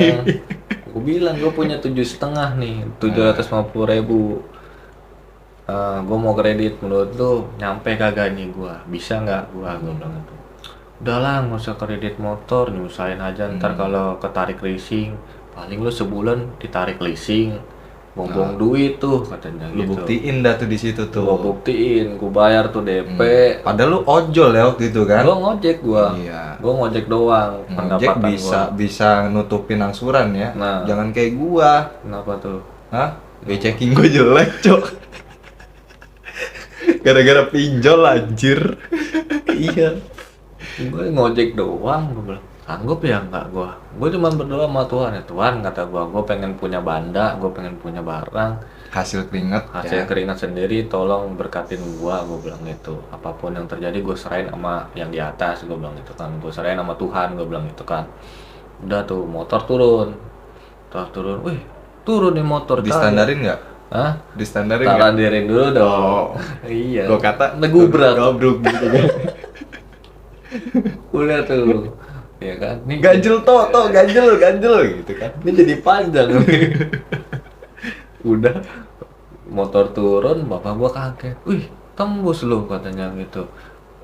Gue bilang gue punya 7,5 nih, 750.000. Gue mau kredit, menurut lu nyampe kagak nih gue? Bisa nggak gue bilang gitu. Udahlah nggak usah kredit motor, nyusahin aja ntar kalau ketarik leasing. Paling lu sebulan ditarik leasing, buang duit tuh katanya Lu gitu. buktiin dah tuh di situ tuh. Gue buktiin, gue bayar tuh DP. Padahal lu ojol ya waktu itu kan. Gue ngojek Iya. gue ngojek doang. Ngojek bisa nutupin angsuran ya. Nah. Jangan kayak gua. Kenapa tuh? Hah? Checking gua jelek, Cok. Gara-gara pinjol anjir. Iya. Gue ngojek doang, gue bilang. Sanggup ya enggak gue? Gue cuma berdoa sama Tuhan ya, Tuhan kata gue pengen punya banda, gue pengen punya barang. Hasil keringat. Hasil keringat sendiri, tolong berkatin gue bilang gitu. Apapun yang terjadi gue serahin sama yang di atas, gue bilang gitu kan. Gue serahin sama Tuhan, gue bilang gitu kan. Udah tuh, motor turun. Wih, turun nih motor. Distandarin nggak? Hah? Distandarin nggak? Tandarin dulu dong. Iya. Gua kata negubrak. goblok gitu kan. Udah tuh. Ya kan? Nih Ganjel ganjel gitu kan. ini jadi panjang. Udah motor turun, bapak gua kaget. Wih, tembus lu katanya gitu.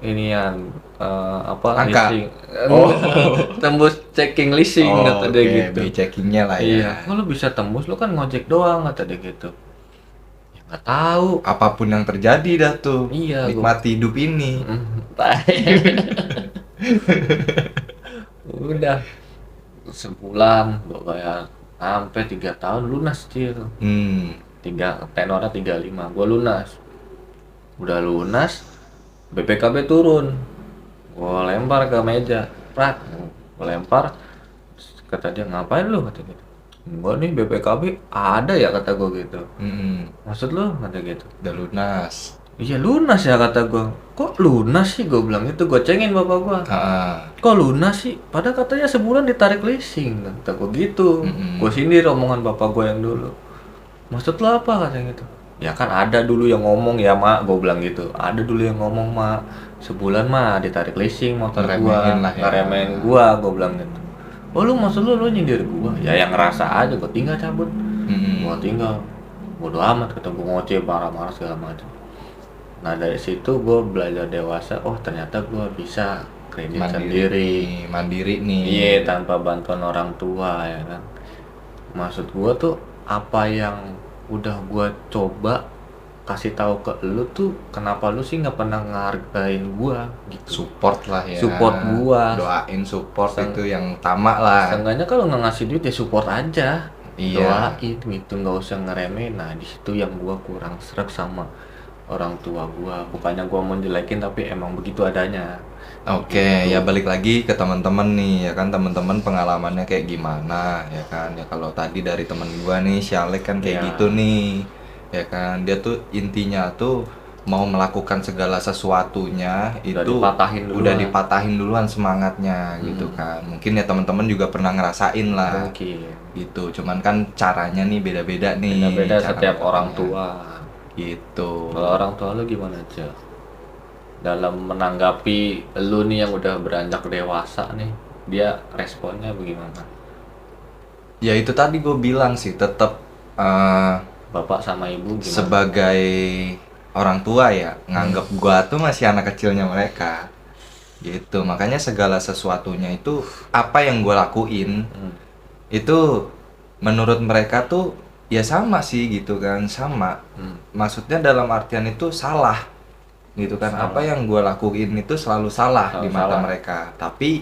Inian apa Angka. leasing. Oh. Tembus checking leasing kata dia gitu. Bi checkingnya lah ya. Iya, kok lu bisa tembus, lu kan ngojek doang kata dia gitu. Ya nggak tahu. Apapun yang terjadi dah tuh. Iya, Nikmati hidup ini. Udah sebulan gua bayar sampai 3 tahun lunas cil. 3 tenornya 35 gua lunas. Udah lunas, BPKB turun. Gua lempar ke meja, prak. Gua lempar, kata dia ngapain lu kata gitu. Gua nih BPKB ada ya kata gua gitu. Maksud lu kata gitu. Udah lunas. Iya lunas ya kata gua. Kok lunas sih gua bilang gitu, gua cengin bapak gua. Kok lunas sih? Padahal katanya sebulan ditarik leasing kata gua gitu. Gua sindir omongan bapak gua yang dulu. Maksud lu apa katanya gitu? Ya kan ada dulu yang ngomong ya mak, gua bilang gitu. Ada dulu yang ngomong mak, sebulan mah ditarik leasing motor gua, ngeremehin gua bilang gitu. Oh lu maksud lu nyindir gua? Ya yang ngerasa aja, gua tinggal cabut. Gua tinggal. Bodo amat kata gua, ngoceh marah-marah segala macam. Nah dari situ gue belajar dewasa, oh ternyata gue bisa kredit mandiri nih. Iya, tanpa bantuan orang tua ya kan. Maksud gue tuh apa yang udah gue coba kasih tahu ke lu tuh, kenapa lu sih nggak pernah ngehargain gue gitu. Support lah ya. Support gue. Doain support itu yang utama lah. Seenggaknya kalau nggak ngasih duit ya support aja. Iya. doain gitu, nggak usah ngeremehin. Nah di situ yang gua kurang srek sama orang tua gua, bukannya gua mau jelekin tapi emang begitu adanya Oke, gitu. ya balik lagi ke teman-teman nih, ya kan teman-teman pengalamannya kayak gimana, ya kan? Ya kalau tadi dari temen gua nih, si Alek kan kayak Ya gitu nih, ya kan? Dia tuh intinya tuh mau melakukan segala sesuatunya udah itu dipatahin udah duluan. dipatahin duluan semangatnya gitu kan. Mungkin ya teman-teman juga pernah ngerasain lah Mungkin gitu. Cuman kan caranya nih beda-beda nih beda-beda cara setiap orang ngelakuinnya. tua. Gitu. Kalau orang tua lu gimana aja dalam menanggapi lu nih yang udah beranjak dewasa nih, dia responnya bagaimana? Ya itu tadi gue bilang sih tetap Bapak sama ibu gimana? sebagai orang tua ya nganggap gua tuh masih anak kecilnya mereka gitu, makanya segala sesuatunya itu apa yang gua lakuin itu menurut mereka tuh ya sama sih gitu kan, sama maksudnya dalam artian itu salah gitu kan. Salah. Apa yang gua lakuin itu selalu salah di mata Salah. mereka, tapi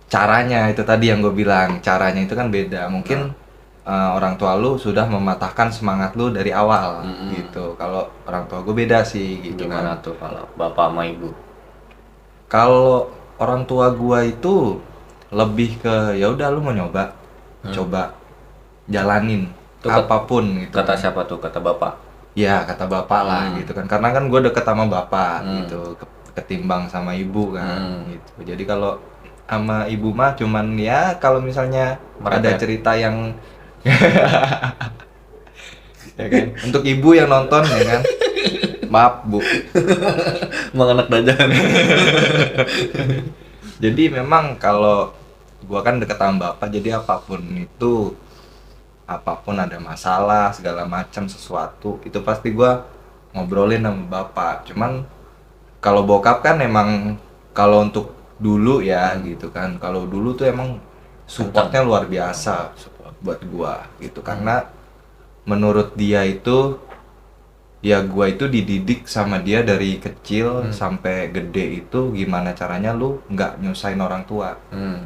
caranya itu tadi yang gue bilang, caranya itu kan beda. Mungkin orang tua lu sudah mematahkan semangat lu dari awal gitu. Kalau orang tua gue beda sih gitu Gimana kan. tuh kalau bapak sama ibu? Kalau orang tua gua itu lebih ke ya udah lu mau nyoba, coba jalanin Tuh kat- apapun gitu. Kata siapa tuh? Kata bapak. Ya kata bapak lah gitu kan, karena kan gue deket sama bapak gitu ketimbang sama ibu kan gitu. Jadi kalau sama ibu mah cuman ya kalau misalnya ada Merepet. cerita yang ya kan, untuk ibu yang nonton ya kan, maaf bu. Emang anak dajan. Jadi memang kalau gua kan deket sama bapak, jadi apapun itu, apapun ada masalah segala macam sesuatu itu pasti gua ngobrolin sama bapak. Cuman kalau bokap kan emang, kalau untuk dulu ya gitu kan, kalau dulu tuh emang supportnya luar biasa buat gua gitu, karena menurut dia itu ya gua itu dididik sama dia dari kecil sampai gede itu gimana caranya lu nggak nyusahin orang tua,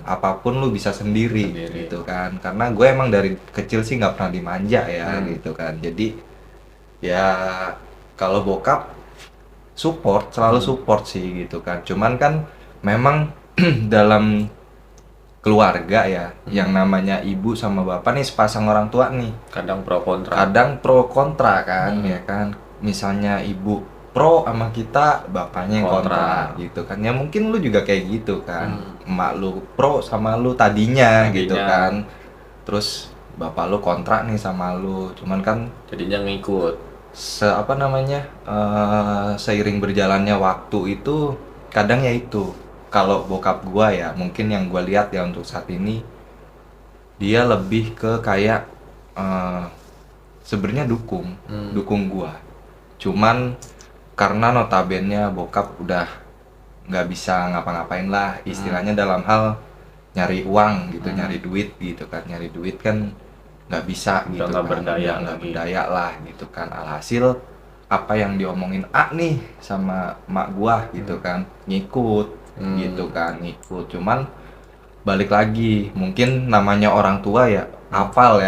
apapun lu bisa sendiri gitu kan. Karena gue emang dari kecil sih nggak pernah dimanja ya gitu kan. Jadi ya kalau bokap support, selalu support sih gitu kan. Cuman kan memang dalam keluarga ya, yang namanya ibu sama bapak nih sepasang orang tua nih, Kadang pro kontra. kadang pro kontra kan, ya kan. Misalnya ibu pro sama kita, bapaknya yang kontra gitu kan. Ya mungkin lu juga kayak gitu kan, emak lu pro sama lu tadinya gitu kan, terus bapak lu kontra nih sama lu. Cuman kan Jadinya ngikut. apa namanya, seiring berjalannya waktu itu kadang ya itu, kalau bokap gua ya mungkin yang gua lihat ya untuk saat ini, dia lebih ke kayak sebenarnya dukung gua. Cuman karena notabene bokap udah nggak bisa ngapa-ngapain lah istilahnya, dalam hal nyari uang gitu, nyari duit gitu kan. Nyari duit kan nggak bisa gitu nggak kan, berdaya udah nggak lagi. berdaya lah gitu kan. Alhasil apa yang diomongin A nih sama mak gua gitu kan, ngikut gitu kan, ngikut. Cuman balik lagi, mungkin namanya orang tua ya, apal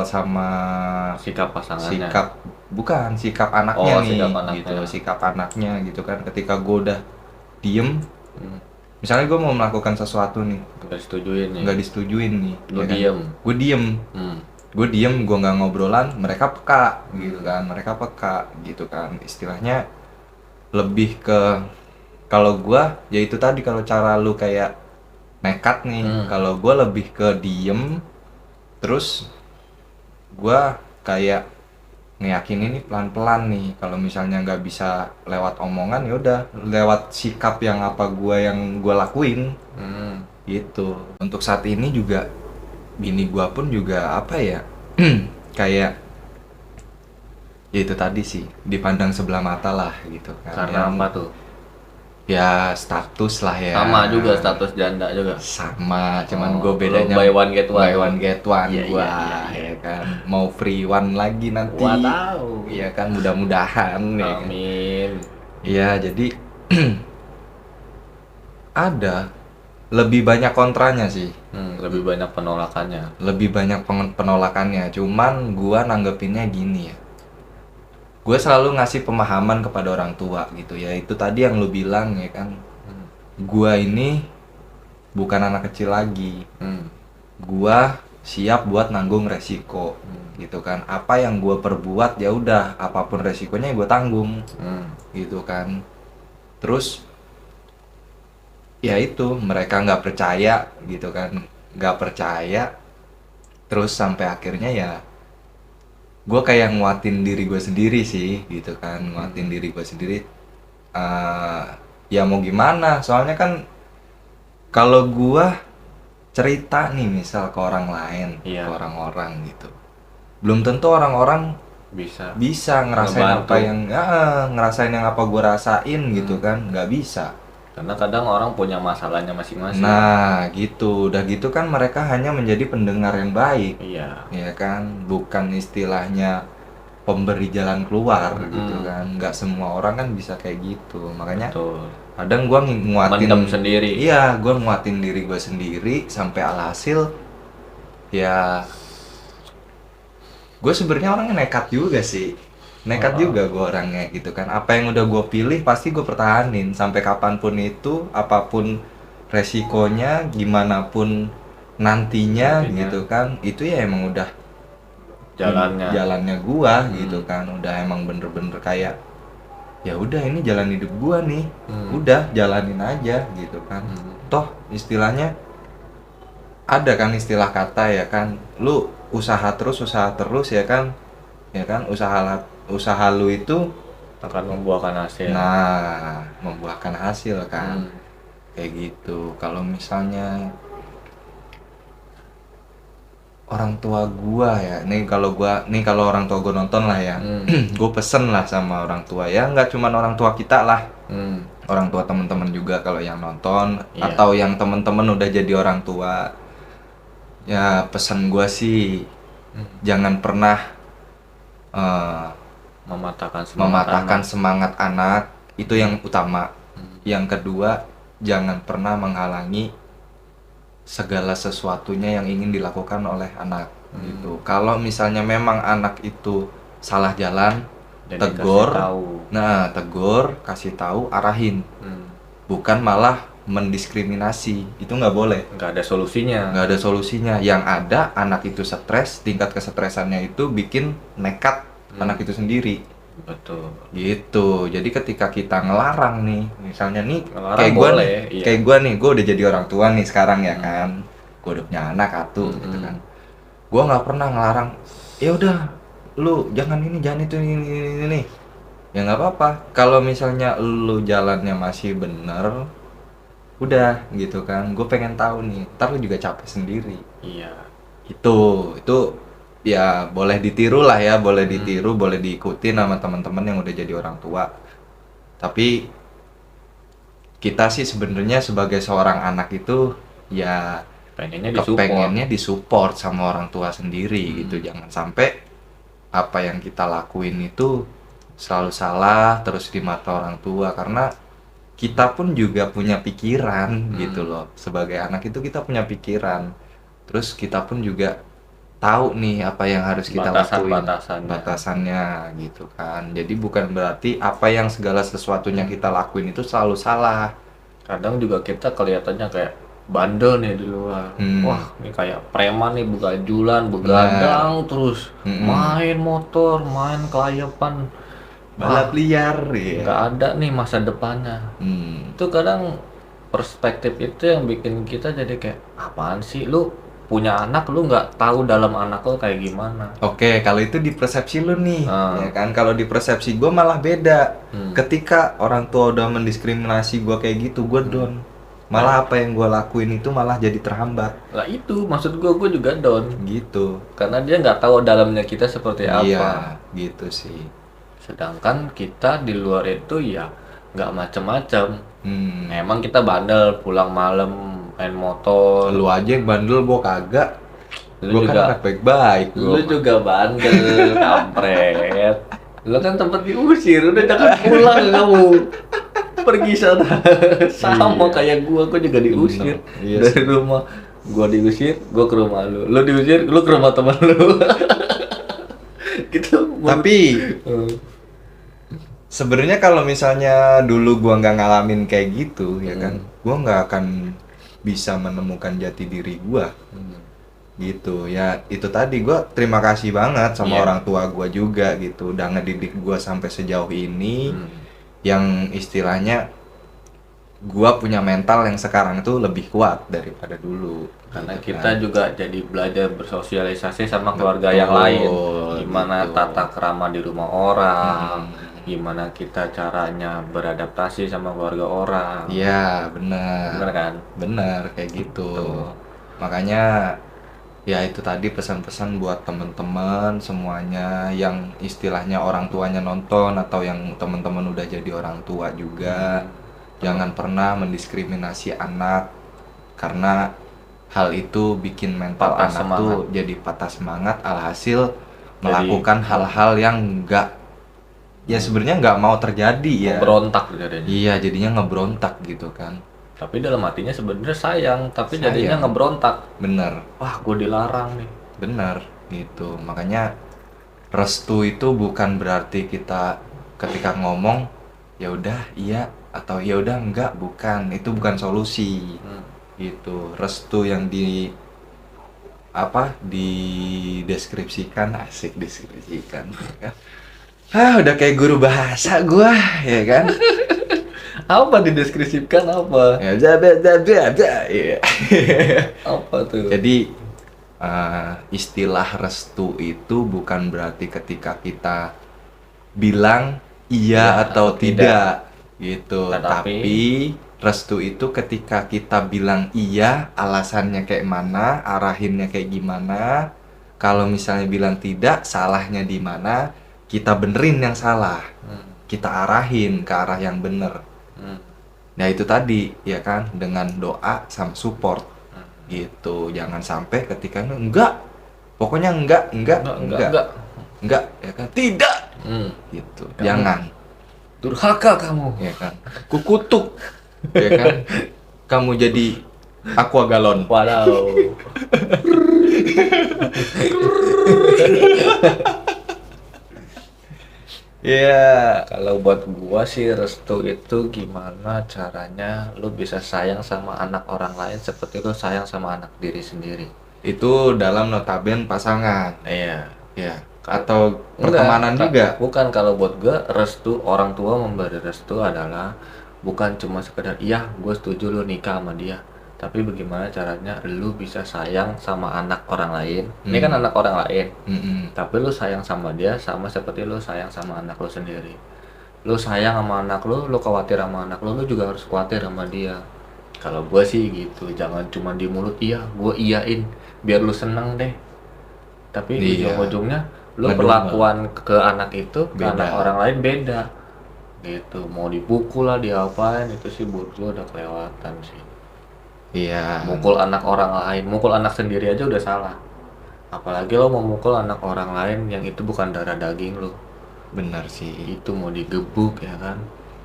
sama Sikap pasangannya. sikap anaknya Oh, nih sikap anaknya. gitu, sikap anaknya gitu kan. Ketika gue udah diem, misalnya gue mau melakukan sesuatu nih Nggak disetujuin nih. nggak disetujuin nih, Lu ya kan? diem. gue diem, gue nggak ngobrolan, mereka peka gitu kan, mereka peka gitu kan. Istilahnya lebih ke, kalau gue ya itu tadi, kalau cara lu kayak nekat nih, kalau gue lebih ke diem, terus gue kayak ngeyakinin nih pelan-pelan nih. Kalau misalnya nggak bisa lewat omongan, ya udah lewat sikap yang apa yang gue lakuin gitu. Untuk saat ini juga bini gue pun juga apa ya kayak ya itu tadi sih, dipandang sebelah mata lah gitu kan. Karena Ya, apa tuh? ya status lah ya. Sama juga status janda juga. Sama, cuman Oh, gue bedanya lu buy one get one. buy one get one. Iya, gua iya. ya kan, mau free one lagi nanti. Gua tahu. Iya kan, mudah-mudahan ya kan. Amin. Iya, jadi ada lebih banyak kontranya sih. Lebih banyak penolakannya. Lebih banyak penolakannya. Cuman gua nanggepinnya gini ya. Gue selalu ngasih pemahaman kepada orang tua gitu ya. Itu tadi yang lu bilang ya kan. Gua ini bukan anak kecil lagi. Gua siap buat nanggung resiko gitu kan. Apa yang gua perbuat ya udah, apapun resikonya gua tanggung. Gitu kan. Terus ya itu, mereka nggak percaya gitu kan, nggak percaya. Terus sampai akhirnya ya gue kayak nguatin diri gue sendiri sih gitu kan, nguatin diri gue sendiri. Ya mau gimana, soalnya kan kalau gue cerita nih misal ke orang lain, ke orang-orang gitu, belum tentu orang-orang bisa ngerasain ngebantu. apa yang ngerasain yang apa gue rasain gitu kan, nggak bisa. Karena kadang orang punya masalahnya masing-masing. Nah gitu, udah gitu kan mereka hanya menjadi pendengar yang baik. Iya. Ya kan, bukan istilahnya pemberi jalan keluar gitu kan. Nggak semua orang kan bisa kayak gitu. Makanya Betul. kadang gue nguatin mendem sendiri. Iya, gue nguatin diri gue sendiri sampai alhasil ya gue sebenarnya orangnya nekat juga sih. Nekat juga gue orangnya gitu kan. Apa yang udah gue pilih pasti gue pertahanin sampai kapanpun itu, apapun resikonya, gimana pun nantinya gitu kan. Itu ya emang udah jalannya gue gitu kan. Udah emang bener-bener kayak ya udah ini jalan hidup gue nih. Udah jalanin aja gitu kan. Toh istilahnya ada kan istilah kata ya kan, lu usaha terus ya kan. Ya kan, usaha lu itu akan membuahkan hasil. Nah, membuahkan hasil kan. Kayak gitu. Kalau misalnya orang tua gua ya, nih kalau orang tua gua nonton lah ya. Gua pesen lah sama orang tua ya, nggak cuma orang tua kita lah. Orang tua teman-teman juga kalau yang nonton atau yang teman-teman udah jadi orang tua. Ya pesan gua sih jangan pernah mematahkan semangat anak, itu yang utama. Yang kedua, jangan pernah menghalangi segala sesuatunya yang ingin dilakukan oleh anak gitu. Kalau misalnya memang anak itu salah jalan, tegur, kasih tahu, arahin. Bukan malah mendiskriminasi, itu nggak boleh. Nggak ada solusinya. Yang ada anak itu stres, tingkat kesetresannya itu bikin nekat anak itu sendiri. Betul. Gitu. Jadi ketika kita ngelarang nih, misalnya nih kayak gue nih, gue udah jadi orang tua nih sekarang ya kan, gue udah punya anak atu gitu kan. Gue nggak pernah ngelarang. Ya udah, lu jangan ini, jangan itu, ini. Ya nggak apa-apa. Kalau misalnya lu jalannya masih bener, udah gitu kan. Gue pengen tahu nih, ntar lu juga capek sendiri. Iya. Itu ya boleh ditiru lah ya, boleh ditiru, boleh diikuti sama teman-teman yang udah jadi orang tua. Tapi kita sih sebenarnya sebagai seorang anak itu ya pengennya disupport sama orang tua sendiri gitu. Jangan sampai apa yang kita lakuin itu selalu salah terus di mata orang tua, karena kita pun juga punya pikiran gitu loh. Sebagai anak itu kita punya pikiran. Terus kita pun juga tahu nih apa yang harus kita lakuin, batasannya gitu kan. Jadi bukan berarti apa yang segala sesuatunya kita lakuin itu selalu salah. Kadang juga kita kelihatannya kayak bandel nih di luar. Wah, ini kayak preman nih, begajulan, begadang terus, main motor, main kelayapan, balap liar ya. Nggak ada nih masa depannya. Itu kadang perspektif itu yang bikin kita jadi kayak, apaan sih lu punya anak, lu nggak tahu dalam anak lu kayak gimana. Oke, kalau itu di persepsi lu nih, ya kan. Kalau di persepsi gue malah beda. Ketika orang tua udah mendiskriminasi gue kayak gitu, gue down. Malah apa yang gue lakuin itu malah jadi terhambat. Lah itu maksud gue juga down. Gitu. Karena dia nggak tahu dalamnya kita seperti apa. Iya, gitu sih. Sedangkan kita di luar itu ya nggak macem-macem. Emang kita bandel, pulang malam main motor. Lu aja yang bandel, gua kagak. Lu kan anak baik-baik. Lu juga bandel, kampret. Lu kan tempat diusir, udah jangan pulang kamu. pergi sana. Sama Iya. kayak gua juga diusir Iya dari sih. rumah. Gua diusir, gua ke rumah lu. Lu diusir, lu ke rumah teman lu. Gitu. Tapi Eh, sebenarnya kalau misalnya dulu gua nggak ngalamin kayak gitu, ya kan, gua nggak akan bisa menemukan jati diri gua. Gitu ya, itu tadi gua terima kasih banget sama Iya. orang tua gua juga gitu, udah ngedidik gua sampai sejauh ini, yang istilahnya gua punya mental yang sekarang itu lebih kuat daripada dulu. Karena gitu kita kan. juga jadi belajar bersosialisasi sama keluarga yang lain, gimana gitu. tata krama di rumah orang, gimana kita caranya beradaptasi sama keluarga orang. Iya, benar. Bener kan? Benar kayak gitu. Betul. Makanya ya itu tadi pesan-pesan buat temen-temen semuanya yang istilahnya orang tuanya nonton atau yang temen-temen udah jadi orang tua juga, jangan pernah mendiskriminasi anak karena hal itu bikin mental Patah anak semangat. tuh jadi patah semangat, alhasil melakukan hal-hal yang enggak ya sebenarnya nggak mau terjadi ya. Berontak jadinya. Iya, jadinya ngeberontak gitu kan. Tapi dalam hatinya sebenarnya sayang, tapi Sayang. jadinya ngeberontak. Bener. Wah, gue dilarang nih. Bener gitu. Makanya restu itu bukan berarti kita ketika ngomong ya udah iya atau ya udah enggak, bukan. Itu bukan solusi. Gitu. Restu yang dideskripsikan, asik deskripsikan ya kan. Udah kayak guru bahasa gua, ya kan? Apa dideskripsikan apa? Ya iya. Apa tuh? Jadi istilah restu itu bukan berarti ketika kita bilang iya atau tidak gitu. Tapi restu itu ketika kita bilang iya, alasannya kayak mana, arahinnya kayak gimana. Kalau misalnya bilang tidak, salahnya di mana, kita benerin yang salah. Kita arahin ke arah yang bener. Nah itu tadi ya kan, dengan doa sama support gitu. Jangan sampai ketika enggak, pokoknya enggak ya kan, tidak gitu. Jangan Durhaka kamu. ya kan, kukutuk ya kan, kamu jadi aqua galon. Waduh. Ya Kalau buat gua sih restu itu gimana caranya lu bisa sayang sama anak orang lain seperti lu sayang sama anak diri sendiri. itu dalam notaben pasangan Iya. ya, atau pertemanan juga. Bukan, kalau buat gua restu, orang tua memberi restu adalah bukan cuma sekedar iya gue setuju lu nikah sama dia, tapi bagaimana caranya lu bisa sayang sama anak orang lain. Ini kan anak orang lain, tapi lu sayang sama dia sama seperti lu sayang sama anak lu sendiri. Lu sayang sama anak lu khawatir sama anak lu juga harus khawatir sama dia. Kalau gua sih gitu, jangan cuma di mulut iya gua iyain biar lu seneng deh, tapi Iya. ujung-ujungnya lu Ngedumel. perlakuan ke anak itu ke Beda. anak orang lain beda gitu. Mau dipukul lah, diapain, itu sih buat gua udah kelewatan sih. Iya. Mukul anak orang lain, mukul anak sendiri aja udah salah, apalagi lo mau mukul anak orang lain yang itu bukan darah daging lo. Benar sih. Itu mau digebuk ya kan,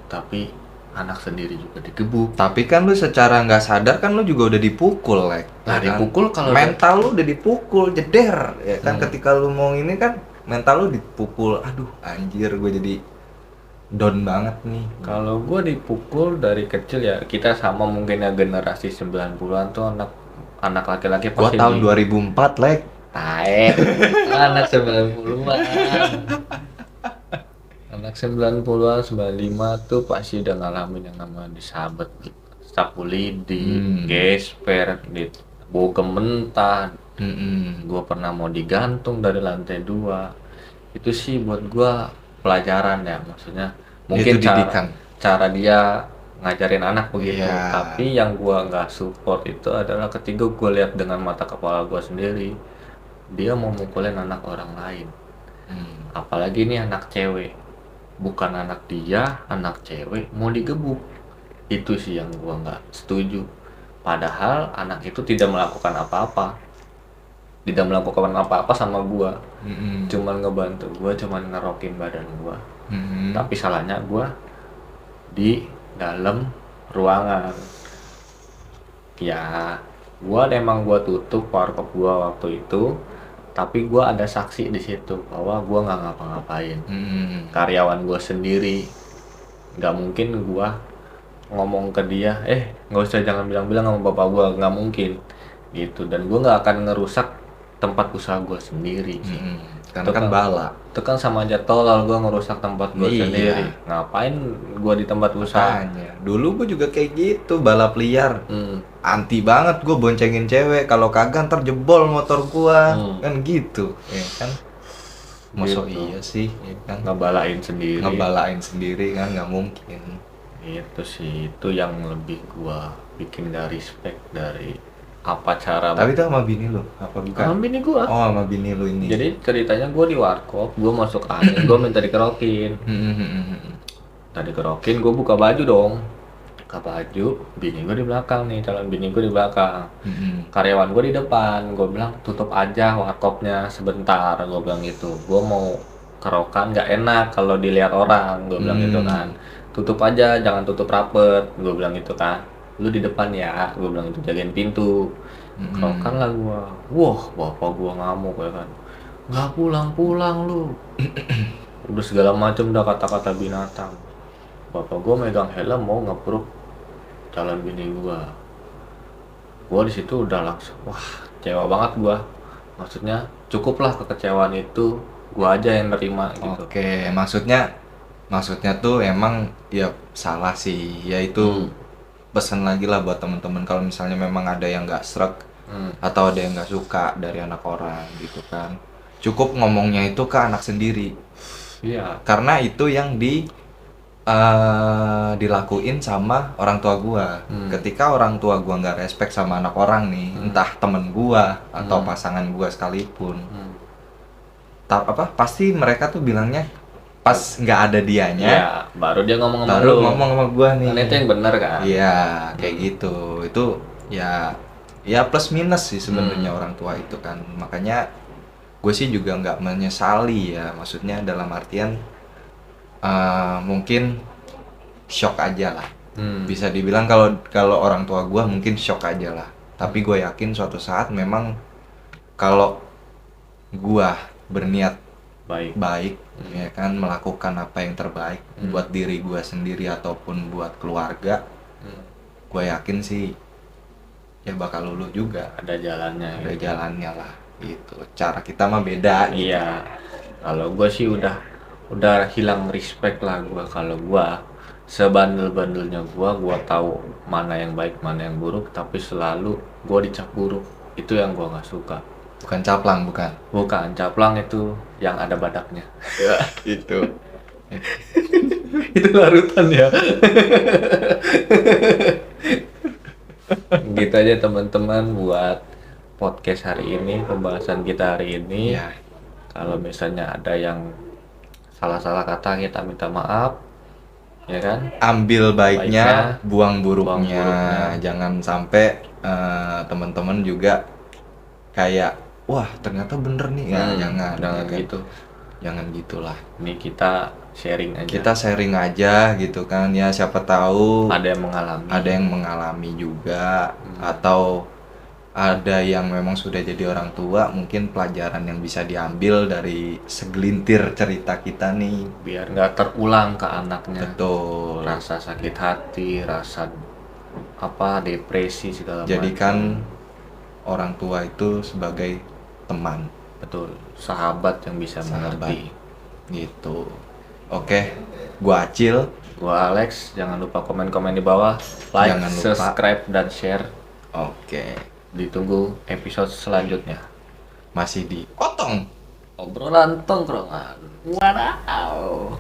tapi anak sendiri juga digebuk. Tapi kan lu secara nggak sadar kan lu juga udah dipukul, Lek. Nah, Ya kan? dipukul kalau mental lu udah dipukul, jeder ya kan. Ketika lu mau ini kan mental lu dipukul. Aduh, anjir, gue jadi down banget nih. Kalau gue dipukul dari kecil ya, kita sama mungkin ya, generasi 90-an tuh anak laki-laki Gua pasti tahun 2004, Lek. taek. Anak 90-an. Anak 90-an, 95 tuh pasti udah ngalamin yang namanya disabet, sapu lidi, gesper, bogem mentah. Gue pernah mau digantung dari lantai 2. Itu sih buat gue pelajaran ya, maksudnya mungkin Itu didikan. cara dia ngajarin anak begitu. Iya. Tapi yang gue nggak support itu adalah ketika gue lihat dengan mata kepala gue sendiri dia mau mukulin anak orang lain. Apalagi ini anak cewek, bukan anak dia, anak cewek mau digebuk. Itu sih yang gua nggak setuju. Padahal anak itu tidak melakukan apa-apa, sama gua, cuman ngebantu gua, cuman ngerokin badan gua. Tapi salahnya gua dalam ruangan. Ya, gua tutup warkop gua waktu itu, tapi gua ada saksi di situ bahwa gua nggak ngapa-ngapain. Karyawan gua sendiri, nggak mungkin gua ngomong ke dia, nggak usah, jangan bilang-bilang sama bapak gua, nggak mungkin gitu. Dan gua nggak akan ngerusak tempat usaha gua sendiri sih. Karena kan bala. Itu kan sama aja tolol gua ngerusak tempat gua Iya. sendiri. Ngapain gua di tempat usaha? Makanya, dulu gue juga kayak gitu, balap liar. Anti banget gue boncengin cewek, kalau kagak ntar jebol motor gua. Kan gitu, ya kan. Masuk Gitu. iya sih, ya kan. Ngebalain sendiri. Ngebalain sendiri kan nggak mungkin. Itu sih, itu yang lebih gua bikin gak respect dari apa cara. Tapi itu sama bini lu, apa bukan? Sama bini gua. Oh, sama bini lu ini. Jadi ceritanya gua di warkop, gua masuk angin, gua minta dikerokin. Tadi kerokin, gua buka baju dong. Buka baju, bini gua di belakang nih, calon bini gua di belakang. Karyawan gua di depan, gua bilang tutup aja warkopnya sebentar, gua bilang gitu. Gua mau kerokan nggak enak kalau dilihat orang, gua bilang gitu kan. Tutup aja, jangan tutup rapet, gua bilang gitu kan. Lu di depan ya, gua bilang itu, jagain pintu. Kerokan lah gua. Wah, bapak gua ngamuk ya kan. Nggak pulang-pulang lu. Udah segala macam dah kata-kata binatang. Bapak gua megang helm mau ngepruk calon bini gua. Gua di situ udah langsung, wah, kecewa banget gua. Maksudnya cukuplah kekecewaan itu, gua aja yang nerima gitu. Oke, maksudnya tuh emang ya salah sih, yaitu pesan lagi lah buat temen-temen kalau misalnya memang ada yang nggak srek atau ada yang nggak suka dari anak orang gitu kan, cukup ngomongnya itu ke anak sendiri. Iya. Karena itu yang dilakuin sama orang tua gua. Ketika orang tua gua nggak respect sama anak orang nih, entah temen gua atau pasangan gua sekalipun, pasti mereka tuh bilangnya pas nggak ada dianya, Ya, baru dia ngomong sama baru lu. ngomong sama gua nih. Kan itu yang benar kan? Iya, kayak gitu. Itu ya plus minus sih sebenarnya orang tua itu kan. Makanya gue sih juga nggak menyesali ya. Maksudnya dalam artian mungkin shock aja lah. Bisa dibilang kalau orang tua gue mungkin shock aja lah. Tapi gue yakin suatu saat memang kalau gue berniat baik ya kan, melakukan apa yang terbaik buat diri gue sendiri ataupun buat keluarga, gue yakin sih ya bakal luluh juga. Ada jalannya. Ada jalannya lah gitu. Cara kita mah beda gitu. Iya. Kalau gue sih udah hilang respect lah gua. Kalau gua sebandel-bandelnya gua tahu mana yang baik mana yang buruk, tapi selalu gua dicap buruk. Itu yang gua nggak suka. Bukan caplang, bukan. Bukan, caplang itu yang ada badaknya. Ya, itu. Itu larutan ya. Gitu aja teman-teman buat podcast hari ini, pembahasan kita hari ini. Ya. Kalau misalnya ada yang salah-salah kata, kita minta maaf, ya kan? Ambil baiknya, buang buang buruknya. buruknya. Jangan sampai teman-teman juga kayak wah ternyata bener nih ya, jangan gitu. Jangan gitulah. Ini kita sharing aja. Kita sharing aja gitu kan ya, siapa tahu Ada yang mengalami juga, atau ada yang memang sudah jadi orang tua, mungkin pelajaran yang bisa diambil dari segelintir cerita kita nih. Biar nggak terulang ke anaknya. Betul. Rasa sakit hati, rasa depresi segala macam. Jadikan orang tua itu sebagai teman. Betul, sahabat yang bisa mengerti. Gitu. Oke, gua Acil, Gua Alex, jangan lupa komen-komen di bawah, like, Jangan lupa. subscribe, dan share. Oke. Ditunggu episode selanjutnya. Masih di Otong. Obrolan tongkrongan. Wadaw.